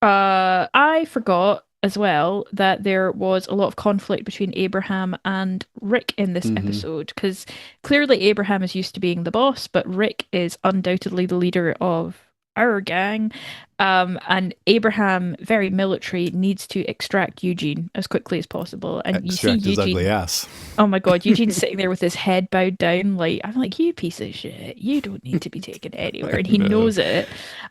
Speaker 1: I forgot as well that there was a lot of conflict between Abraham and Rick in this
Speaker 2: Hmm.
Speaker 1: episode because clearly Abraham is used to being the boss, but Rick is undoubtedly the leader of our gang. And Abraham, very military, needs to extract Eugene as quickly as possible. And you see
Speaker 2: Extract his ugly
Speaker 1: Eugene.
Speaker 2: ass.
Speaker 1: Oh my God, Eugene's sitting there with his head bowed down, like I'm like, you piece of shit, you don't need to be taken anywhere,
Speaker 2: I
Speaker 1: and he
Speaker 2: know.
Speaker 1: knows it.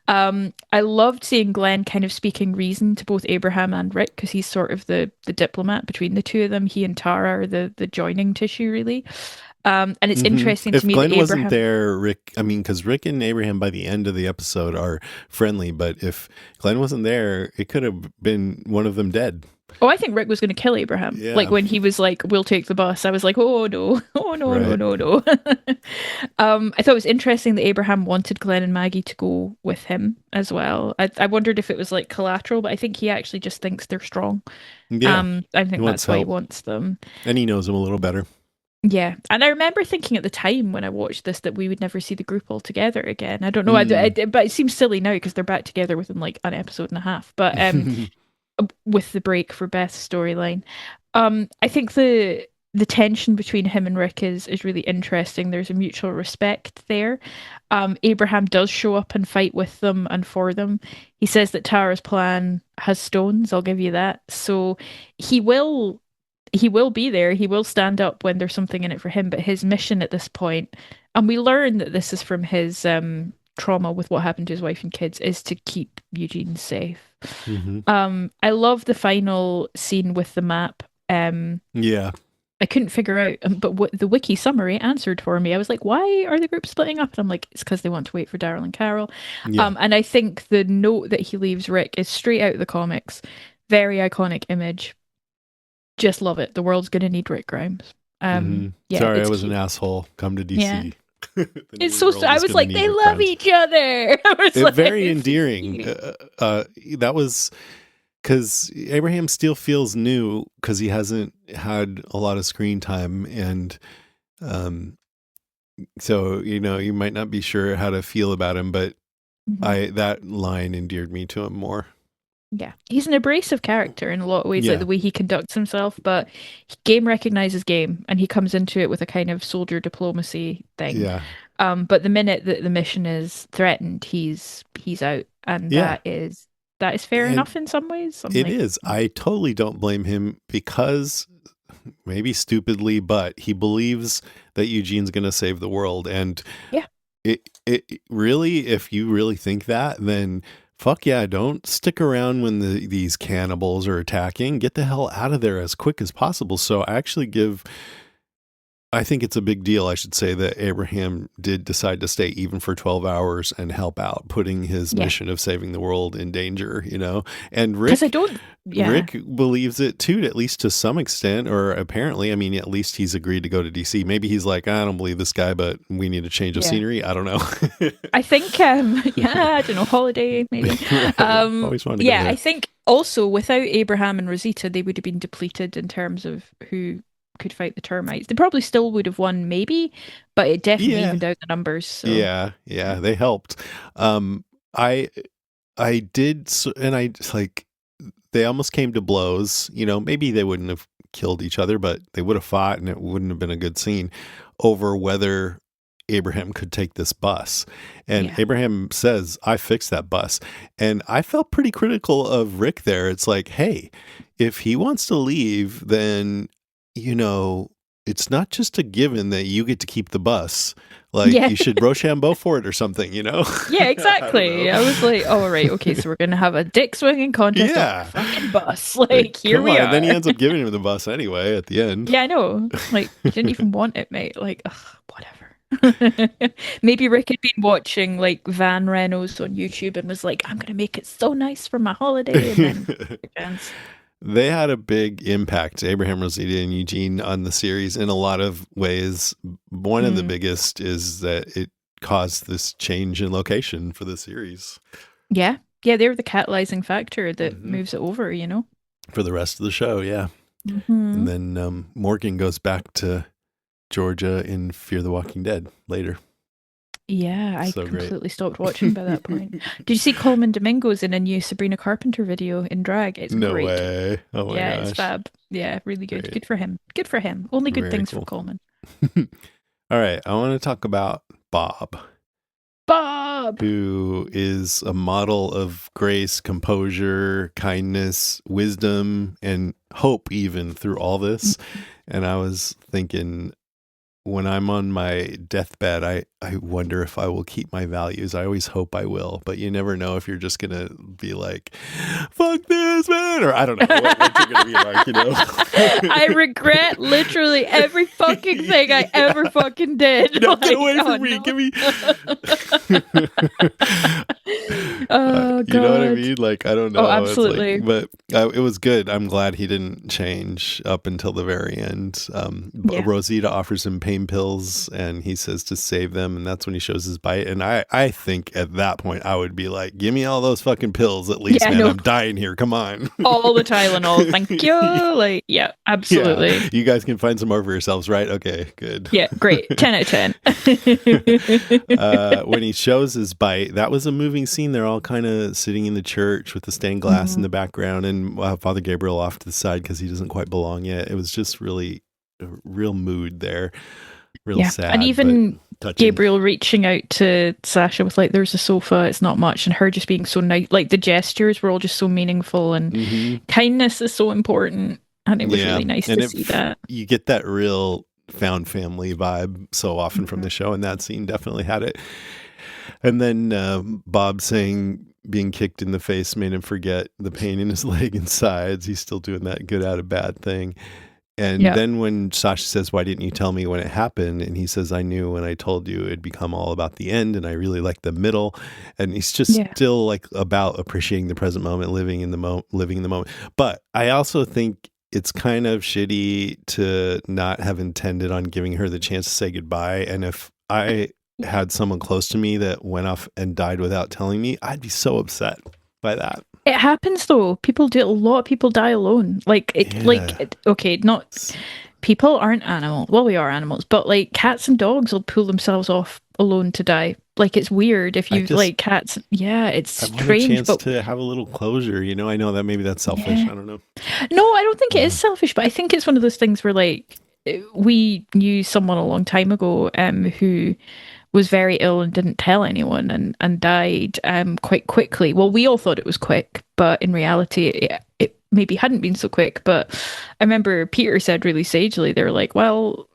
Speaker 1: I loved seeing Glenn kind of speaking reason to both Abraham and Rick because he's sort of the diplomat between the two of them. He and Tara are the joining tissue, really. And it's
Speaker 2: Hmm.
Speaker 1: interesting to
Speaker 2: If
Speaker 1: me that
Speaker 2: Glenn wasn't
Speaker 1: Abraham.
Speaker 2: there, Rick, I mean, because Rick and Abraham by the end of the episode are friendly, but if Glenn wasn't there, it could have been one of them dead.
Speaker 1: Oh, I think Rick was going to kill Abraham. Like
Speaker 2: Yeah,
Speaker 1: when he was like, "We'll take the bus." I was like, "Oh no, oh no, no,
Speaker 2: right.
Speaker 1: no, no." I thought it was interesting that Abraham wanted Glenn and Maggie to go with him as well. I wondered if it was like collateral, but I think he actually just thinks they're strong.
Speaker 2: Yeah,
Speaker 1: I
Speaker 2: he
Speaker 1: think
Speaker 2: wants
Speaker 1: that's why he
Speaker 2: help,
Speaker 1: wants them.
Speaker 2: and he knows him a little better.
Speaker 1: Yeah, and I remember thinking at the time when I watched this that we would never see the group all together again. I don't know,
Speaker 2: Mm.
Speaker 1: but it seems silly now because they're back together within like an episode and a half. But with the break for Beth's storyline. I think the tension between him and Rick is really interesting. There's a mutual respect there. Abraham does show up and fight with them and for them. He says that Tara's plan has stones. I'll give you that. So he will he will be there. He will stand up when there's something in it for him. But his mission at this point, and we learn that this is from his trauma with what happened to his wife and kids, is to keep Eugene safe.
Speaker 2: Hmm.
Speaker 1: I love the final scene with the map.
Speaker 2: Yeah,
Speaker 1: I couldn't figure out, but what the wiki summary answered for me. I was like, "Why are the groups splitting up?" And I'm like, "It's because they want to wait for Daryl and Carol."
Speaker 2: yeah.
Speaker 1: And I think the note that he leaves Rick is straight out of the comics. Very iconic image. Just love it. The world's gonna need Rick Grimes.
Speaker 2: Hmm.
Speaker 1: Yeah,
Speaker 2: Sorry, I
Speaker 1: it's
Speaker 2: was an
Speaker 1: cute.
Speaker 2: asshole. Come to
Speaker 1: Yeah,
Speaker 2: DC. The
Speaker 1: it's
Speaker 2: new
Speaker 1: so.
Speaker 2: world
Speaker 1: I
Speaker 2: is
Speaker 1: was
Speaker 2: going to
Speaker 1: like,
Speaker 2: need
Speaker 1: they
Speaker 2: Rick
Speaker 1: love
Speaker 2: Grimes.
Speaker 1: each other. I was like,
Speaker 2: Very
Speaker 1: it's so
Speaker 2: endearing.
Speaker 1: cute.
Speaker 2: That was because Abraham still feels new because he hasn't had a lot of screen time, and um, so you might not be sure how to feel about him, but
Speaker 1: Mhm.
Speaker 2: I that line endeared me to him more.
Speaker 1: Yeah, he's an abrasive character in a lot of ways, like
Speaker 2: Yeah,
Speaker 1: the way he conducts himself, but game recognizes game and he comes into it with a kind of soldier diplomacy thing.
Speaker 2: yeah,
Speaker 1: But the minute that the mission is threatened, he's out. And
Speaker 2: yeah.
Speaker 1: that is that is fair
Speaker 2: And
Speaker 1: enough in some ways. I'm
Speaker 2: it
Speaker 1: like,
Speaker 2: is. I totally don't blame him because maybe stupidly, but he believes that Eugene's going to save the world. And
Speaker 1: yeah,
Speaker 2: it really, if you really think that, then fuck yeah, don't stick around when these cannibals are attacking. Get the hell out of there as quick as possible. So I actually I think it's a big deal, I should say, that Abraham did decide to stay even for 12 hours and help out, putting his
Speaker 1: yeah.
Speaker 2: mission of saving the world in danger, you know? And
Speaker 1: Because I don't, yeah,
Speaker 2: Rick believes it too, at least to some extent, or apparently, I mean, at least he's agreed to go to DC. Maybe he's like, I don't believe this guy, but we need a change of
Speaker 1: yeah.
Speaker 2: scenery. I don't know.
Speaker 1: I think, yeah, I don't know, holiday maybe.
Speaker 2: Right. Always wanted to go
Speaker 1: Yeah, I
Speaker 2: there.
Speaker 1: think also without Abraham and Rosita, they would have been depleted in terms of who could fight the termites. They probably still would have won, maybe, but it definitely
Speaker 2: Yeah.
Speaker 1: evened out the numbers. So
Speaker 2: Yeah, they helped. Um, I I did, and I like they almost came to blows. You know, maybe they wouldn't have killed each other, but they would have fought, and it wouldn't have been a good scene over whether Abraham could take this bus. And
Speaker 1: yeah,
Speaker 2: Abraham says, "I fixed that bus," and I felt pretty critical of Rick there. It's like, hey, if he wants to leave, then you know. It's not just a given that you get to keep the bus. Like
Speaker 1: yeah,
Speaker 2: you should Rochambeau for it or something, you know?
Speaker 1: yeah,
Speaker 2: I don't know.
Speaker 1: exactly. I was like, oh right, okay, so we're gonna have a dick swinging contest over a
Speaker 2: Yeah.
Speaker 1: fucking bus.
Speaker 2: Like,
Speaker 1: Like, here
Speaker 2: come
Speaker 1: we
Speaker 2: on. And then he
Speaker 1: are.
Speaker 2: ends up giving him the bus anyway at the end.
Speaker 1: Yeah, I know. Like, you didn't even want it, mate. Like, ugh, whatever. Maybe Rick had been watching like Van Reynolds on YouTube and was like, I'm gonna make it so nice for my holiday, and then chance.
Speaker 2: They had a big impact, Abraham, Rosita, and Eugene, on the series in a lot of ways. One of the
Speaker 1: Mm,
Speaker 2: biggest is that it caused this change in location for the series.
Speaker 1: yeah, yeah, they're the catalyzing factor that
Speaker 2: Hmm.
Speaker 1: moves it over, you know?
Speaker 2: For the rest of the show, yeah. And
Speaker 1: Hmm.
Speaker 2: then Morgan goes back to Georgia in Fear the Walking Dead later.
Speaker 1: Yeah, I
Speaker 2: So great.
Speaker 1: completely stopped watching by that point. Did you see Coleman Domingo's in a new Sabrina Carpenter video in drag? It's
Speaker 2: No
Speaker 1: great.
Speaker 2: way. Oh my
Speaker 1: Yeah, it's
Speaker 2: gosh.
Speaker 1: fab. Yeah, really good.
Speaker 2: Great.
Speaker 1: Good for him. Good for him. Only good
Speaker 2: Very
Speaker 1: things for
Speaker 2: cool.
Speaker 1: Coleman.
Speaker 2: All right. I want to talk about Bob,
Speaker 1: Bob!
Speaker 2: who is a model of grace, composure, kindness, wisdom, and hope, even through all this. And I was thinking, when I'm on my deathbed, I wonder if I will keep my values. I always hope I will, but you never know if you're just going to be like, fuck this, man. Or I don't know what you're going to be like, you
Speaker 1: I
Speaker 2: know?
Speaker 1: regret literally every fucking thing I ever fucking did.
Speaker 2: No, get
Speaker 1: Like,
Speaker 2: away
Speaker 1: oh
Speaker 2: from me.
Speaker 1: no.
Speaker 2: Give me.
Speaker 1: Oh
Speaker 2: You know what I
Speaker 1: God.
Speaker 2: mean? Like, I don't
Speaker 1: Oh,
Speaker 2: know. It's like,
Speaker 1: absolutely.
Speaker 2: but it was good. I'm glad he didn't change up until the very end.
Speaker 1: Yeah.
Speaker 2: Rosita offers him pain pills and he says to save them. And that's when he shows his bite. And I think at that point, I would be like, give me all those fucking pills at least,
Speaker 1: Yeah, I
Speaker 2: man.
Speaker 1: know.
Speaker 2: I'm dying here. Come on.
Speaker 1: All the Tylenol. Thank you.
Speaker 2: Yeah.
Speaker 1: Like, yeah,
Speaker 2: Yeah.
Speaker 1: absolutely.
Speaker 2: You guys can find some more for yourselves, right? Okay, good.
Speaker 1: Yeah, great. 10 out of 10.
Speaker 2: When he shows his bite, that was a moving scene. They're all kind of sitting in the church with the stained glass in
Speaker 1: Mhm.
Speaker 2: the background and Father Gabriel off to the side because he doesn't quite belong yet. It was just really a real mood there, real
Speaker 1: Yeah. And
Speaker 2: sad, but
Speaker 1: even
Speaker 2: touching.
Speaker 1: Gabriel reaching out to Sasha with like, there's a sofa, it's not much, and her just being so nice. Like the gestures were all just so meaningful, and
Speaker 2: Hmm.
Speaker 1: kindness is so important. And it was
Speaker 2: Yeah.
Speaker 1: really nice
Speaker 2: And
Speaker 1: to see that.
Speaker 2: you get that real found family vibe so often from the
Speaker 1: Mhm.
Speaker 2: show, and that scene definitely had it. And then Bob saying being kicked in the face made him forget the pain in his leg and sides. He's still doing that good out of bad thing. And
Speaker 1: Yeah.
Speaker 2: then when Sasha says, why didn't you tell me when it happened? And he says, I knew when I told you it'd become all about the end. And I really like the middle. And he's just
Speaker 1: Yeah.
Speaker 2: still like about appreciating the present moment, living in the moment. But I also think it's kind of shitty to not have intended on giving her the chance to say goodbye. And if I had someone close to me that went off and died without telling me, I'd be so upset by that.
Speaker 1: It happens though. People do. A lot of people die alone. Like it.
Speaker 2: Yeah.
Speaker 1: Okay, not people aren't animals. Well, we are animals, but like cats and dogs will pull themselves off alone to die. Like it's weird if
Speaker 2: I
Speaker 1: you
Speaker 2: just
Speaker 1: like cats. Yeah, it's
Speaker 2: I want a
Speaker 1: strange,
Speaker 2: chance
Speaker 1: but
Speaker 2: to have a little closure. You know, I know that maybe that's selfish.
Speaker 1: yeah.
Speaker 2: I don't know.
Speaker 1: No, I don't think it is
Speaker 2: Uh,
Speaker 1: selfish, but I think it's one of those things where like we knew someone a long time ago who was very ill and didn't tell anyone and died quite quickly. Well, we all thought it was quick, but in reality, it maybe hadn't been so quick. But I remember Peter said really sagely, they were like, well,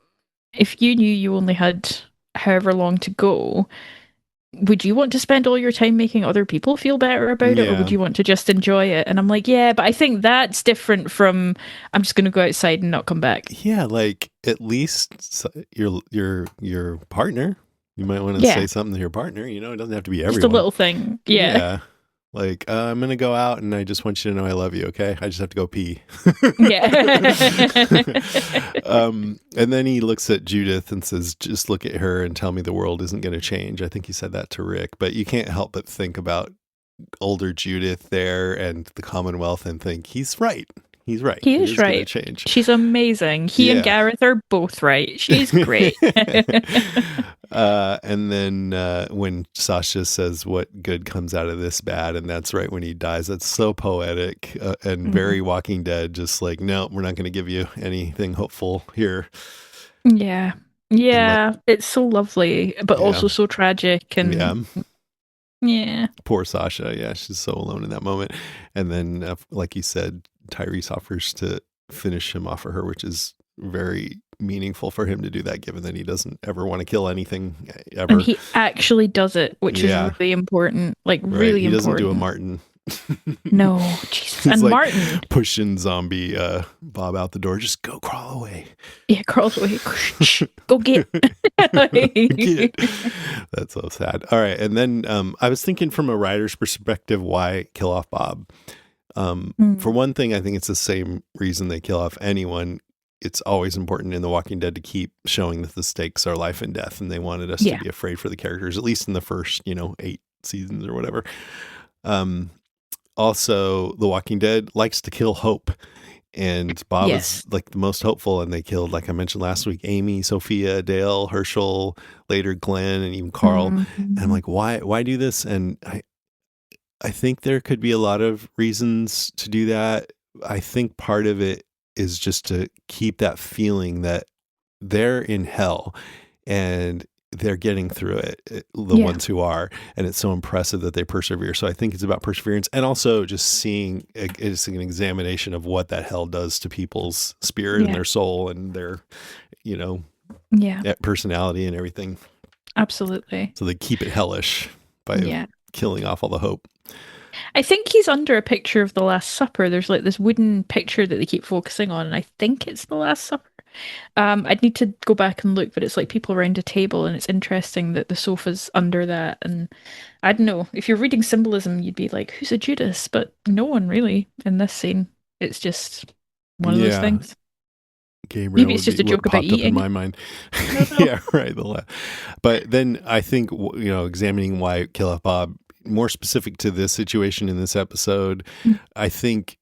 Speaker 1: if you knew you only had however long to go, would you want to spend all your time making other people feel better about it, or would
Speaker 2: Yeah.
Speaker 1: you want to just enjoy it? And I'm like, yeah, but I think that's different from I'm just going to go outside and not come back.
Speaker 2: Yeah, like at least your partner. You might want to
Speaker 1: Yeah,
Speaker 2: say something to your partner. You know, it doesn't have to be
Speaker 1: just a
Speaker 2: everyone.
Speaker 1: little thing. Yeah,
Speaker 2: Yeah. Like, I'm going to go out and I just want you to know I love you, okay? I just have to go pee.
Speaker 1: yeah,
Speaker 2: And then he looks at Judith and says, just look at her and tell me the world isn't going to change. I think he said that to Rick, but you can't help but think about older Judith there and the Commonwealth and think, he's right. He's right.
Speaker 1: he
Speaker 2: It
Speaker 1: is
Speaker 2: is going to
Speaker 1: right.
Speaker 2: change.
Speaker 1: She's amazing. He and
Speaker 2: Yeah.
Speaker 1: Gareth are both right. She's great.
Speaker 2: And then when Sasha says what good comes out of this bad, and that's right when he dies, that's so poetic and very Walking Dead, just like, no, we're not going to give you anything hopeful here.
Speaker 1: Yeah, yeah, it's so lovely, but
Speaker 2: Yeah.
Speaker 1: also so tragic and yeah.
Speaker 2: Poor Sasha. Yeah, she's so alone in that moment. And then, like you said, Tyrese offers to finish him off for her, which is very meaningful for him to do that, given that he doesn't ever want to kill anything ever.
Speaker 1: And he actually does it, which
Speaker 2: Yeah.
Speaker 1: is really important. Like,
Speaker 2: Right.
Speaker 1: really
Speaker 2: He doesn't do a
Speaker 1: important.
Speaker 2: Martin.
Speaker 1: No, Jesus.
Speaker 2: It's
Speaker 1: And
Speaker 2: like
Speaker 1: Martin,
Speaker 2: pushing zombie Bob out the door. Just go crawl away.
Speaker 1: yeah, crawls away. Go get.
Speaker 2: Get it. That's so sad. All right. And then I was thinking from a writer's perspective, why kill off Bob? For one thing, I think it's the same reason they kill off anyone. It's always important in The Walking Dead to keep showing that the stakes are life and death. And they wanted us to be afraid for the characters, at least in the first, 8 seasons or whatever. Also, The Walking Dead likes to kill hope. And Bob is like the most hopeful. And they killed, like I mentioned last week, Amy, Sophia, Dale, Herschel, later Glenn, and even Carl. And I'm like, why do this? And I think there could be a lot of reasons to do that. I think part of it is just to keep that feeling that they're in hell and they're getting through it, the ones who are, and it's so impressive that they persevere. So I think it's about perseverance, and also just seeing it's an examination of what that hell does to people's spirit and their soul and their, personality and everything.
Speaker 1: Absolutely.
Speaker 2: So they keep it hellish by killing off all the hope.
Speaker 1: I think he's under a picture of the Last Supper. There's like this wooden picture that they keep focusing on, and I think it's the Last Supper. I'd need to go back and look, but it's like people around a table, and it's interesting that the sofa's under that. And I don't know, if you're reading symbolism, you'd be like, who's a Judas? But no one really in this scene. It's just one of those things.
Speaker 2: Gabriel,
Speaker 1: maybe it's just a joke about eating.
Speaker 2: in my mind. Yeah, right. But then I think, examining why kill off Bob, more specific to this situation in this episode, I think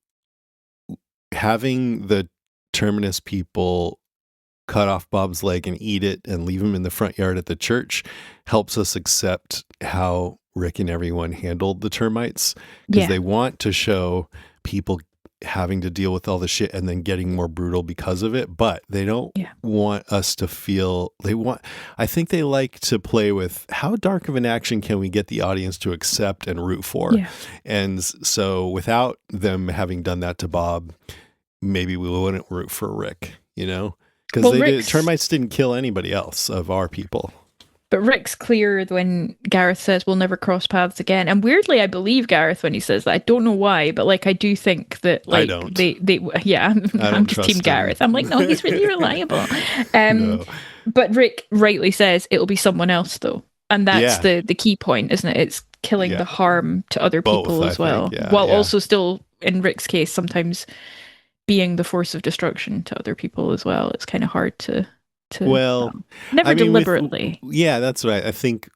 Speaker 2: having the Terminus people cut off Bob's leg and eat it and leave him in the front yard at the church helps us accept how Rick and everyone handled the termites, because they want to show people having to deal with all the shit and then getting more brutal because of it, but they don't want us to feel I think they like to play with how dark of an action can we get the audience to accept and root for. And so without them having done that to Bob, maybe we wouldn't root for Rick, because termites didn't kill anybody else of our people.
Speaker 1: But Rick's clear when Gareth says we'll never cross paths again. And weirdly, I believe Gareth when he says that. I don't know why, but I do think that
Speaker 2: I don't.
Speaker 1: I'm just Team Gareth. I'm like, no, he's really reliable.
Speaker 2: No.
Speaker 1: But Rick rightly says it'll be someone else though. And that's the key point, isn't it? It's killing the harm to other people as well. While also still, in Rick's case, sometimes being the force of destruction to other people as well. It's kind of hard to never deliberately.
Speaker 2: That's right. I think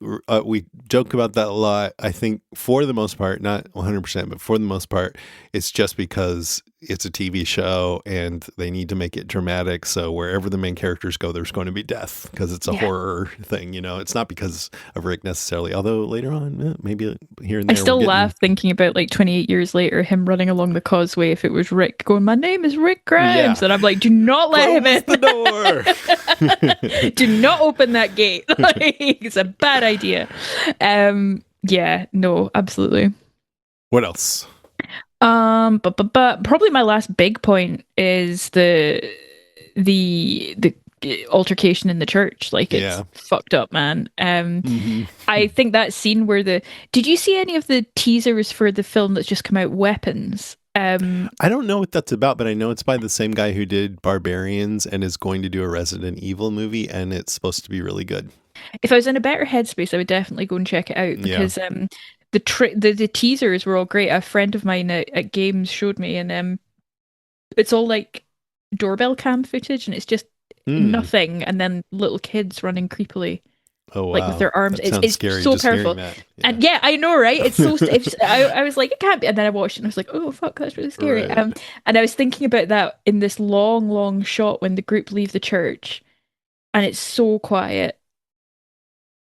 Speaker 2: we joke about that a lot. I think for the most part, not 100%, but for the most part, it's just because it's a TV show and they need to make it dramatic. So wherever the main characters go, there's going to be death because it's a
Speaker 1: Yeah.
Speaker 2: horror thing. It's not because of Rick necessarily. Although later on, maybe here and
Speaker 1: I
Speaker 2: there we're
Speaker 1: still
Speaker 2: getting.
Speaker 1: laugh thinking about like 28 years later, him running along the causeway. If it was Rick going, "My name is Rick Grimes,"
Speaker 2: Yeah,
Speaker 1: and I'm like, "Do not let him
Speaker 2: close the door.
Speaker 1: in. Do not open that gate. Like, it's a bad idea." Yeah, no, absolutely.
Speaker 2: What else?
Speaker 1: But probably my last big point is the altercation in the church. Like, it's
Speaker 2: Yeah.
Speaker 1: fucked up, man.
Speaker 2: Hmm.
Speaker 1: I think that scene where did you see any of the teasers for the film that's just come out, Weapons?
Speaker 2: I don't know what that's about, but I know it's by the same guy who did Barbarians and is going to do a Resident Evil movie, and it's supposed to be really good.
Speaker 1: If I was in a better headspace, I would definitely go and check it out
Speaker 2: Yeah.
Speaker 1: because the teasers were all great. A friend of mine at Games showed me, and it's all like doorbell cam footage, and it's just
Speaker 2: Mm.
Speaker 1: nothing, and then little kids running creepily,
Speaker 2: Oh,
Speaker 1: like with
Speaker 2: wow.
Speaker 1: their arms.
Speaker 2: That
Speaker 1: It's
Speaker 2: sounds
Speaker 1: it's
Speaker 2: scary
Speaker 1: so
Speaker 2: just hearing
Speaker 1: powerful.
Speaker 2: that. Yeah.
Speaker 1: And yeah, I know, right? It's so. I was like, it can't be. And then I watched it, and I was like, oh fuck, that's really scary.
Speaker 2: Right.
Speaker 1: And I was thinking about that in this long, long shot when the group leave the church, and it's so quiet,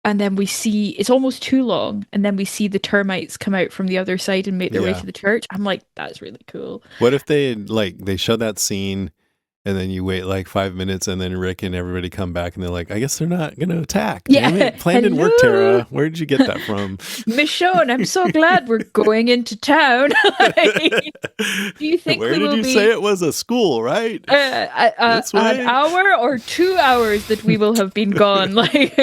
Speaker 1: and then we see it's almost too long, and then we see the termites come out from the other side and make their way
Speaker 2: Yeah.
Speaker 1: to the church. I'm like, that's really cool.
Speaker 2: What if they show that scene and then you wait like 5 minutes and then Rick and everybody come back and they're like, I guess they're not going to attack. Damn
Speaker 1: Yeah,
Speaker 2: it. Plan didn't work,
Speaker 1: hello,
Speaker 2: Tara. Where did you get that from?
Speaker 1: Michonne. I'm so glad we're going into town. Like, do you think
Speaker 2: Where
Speaker 1: we
Speaker 2: did
Speaker 1: will
Speaker 2: you say
Speaker 1: be
Speaker 2: it was a school, right? This
Speaker 1: an
Speaker 2: way?
Speaker 1: hour or 2 hours that we will have been gone? Like,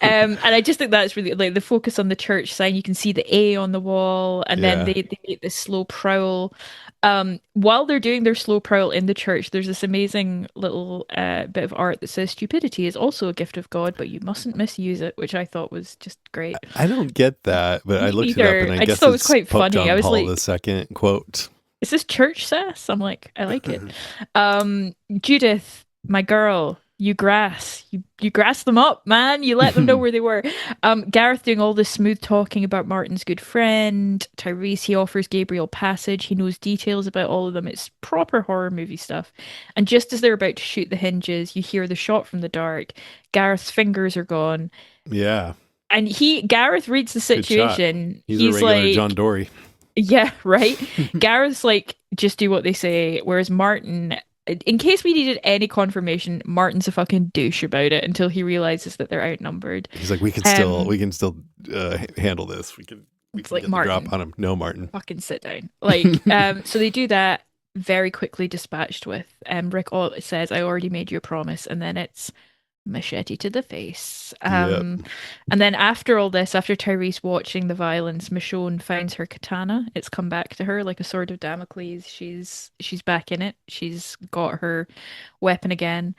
Speaker 1: and I just think that's really like the focus on the church sign. You can see the A on the wall, and then
Speaker 2: Yeah.
Speaker 1: they make this slow prowl. While they're doing their slow prowl in the church, there's this amazing little bit of art that says stupidity is also a gift of God, but you mustn't misuse it, which I thought was just great.
Speaker 2: I don't get that, but I
Speaker 1: Me
Speaker 2: looked it up and
Speaker 1: neither.
Speaker 2: I
Speaker 1: I just
Speaker 2: guess
Speaker 1: thought it was
Speaker 2: it's
Speaker 1: quite
Speaker 2: Pope
Speaker 1: funny. I
Speaker 2: John
Speaker 1: was
Speaker 2: Paul
Speaker 1: like,
Speaker 2: the second quote.
Speaker 1: is this church sass? I'm like, I like it. Judith, my girl, you grass them up, man. You let them know where they were. Gareth doing all this smooth talking about Martin's good friend. Tyrese, he offers Gabriel passage. He knows details about all of them. It's proper horror movie stuff. And just as they're about to shoot the hinges, you hear the shot from the dark. Gareth's fingers are gone.
Speaker 2: Yeah.
Speaker 1: And Gareth reads the
Speaker 2: Good shot.
Speaker 1: situation.
Speaker 2: He's a
Speaker 1: He's
Speaker 2: regular John
Speaker 1: like,
Speaker 2: Dory.
Speaker 1: yeah, right. Gareth's like, just do what they say. Whereas Martin, in case we needed any confirmation, Martin's a fucking douche about it until he realizes that they're outnumbered.
Speaker 2: He's like, we can
Speaker 1: Um,
Speaker 2: still handle this. We
Speaker 1: it's
Speaker 2: can
Speaker 1: like,
Speaker 2: get the drop
Speaker 1: Martin,
Speaker 2: on him. No, Martin.
Speaker 1: fucking sit down. Like, so they do that very quickly, dispatched with. Rick all says, "I already made you a promise," and then it's machete to the face.
Speaker 2: Yep.
Speaker 1: And then after all this, after Tyrese watching the violence, Michonne finds her katana. It's come back to her like a sword of Damocles. She's back in it. She's got her weapon again.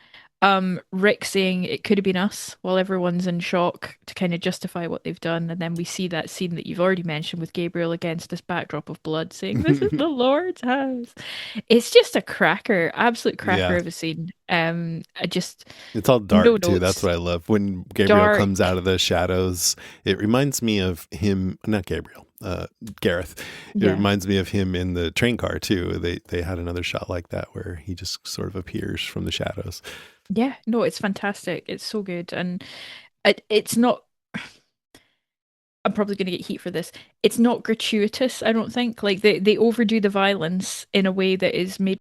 Speaker 1: Rick saying it could have been us while everyone's in shock to kind of justify what they've done. And then we see that scene that you've already mentioned with Gabriel against this backdrop of blood saying, "This is the Lord's house." It's just a cracker, absolute cracker
Speaker 2: Yeah.
Speaker 1: of a scene. I just
Speaker 2: It's all
Speaker 1: no
Speaker 2: dark too. That's
Speaker 1: notes.
Speaker 2: what I love. When Gabriel
Speaker 1: Dark.
Speaker 2: comes out of the shadows, it reminds me of him, not Gabriel, Gareth. It
Speaker 1: Yeah.
Speaker 2: reminds me of him in the train car too. They had another shot like that where he just sort of appears from the shadows.
Speaker 1: Yeah. No, it's fantastic. It's so good. And it's not, I'm probably going to get heat for this. It's not gratuitous, I don't think. Like they overdo the violence in a way that is made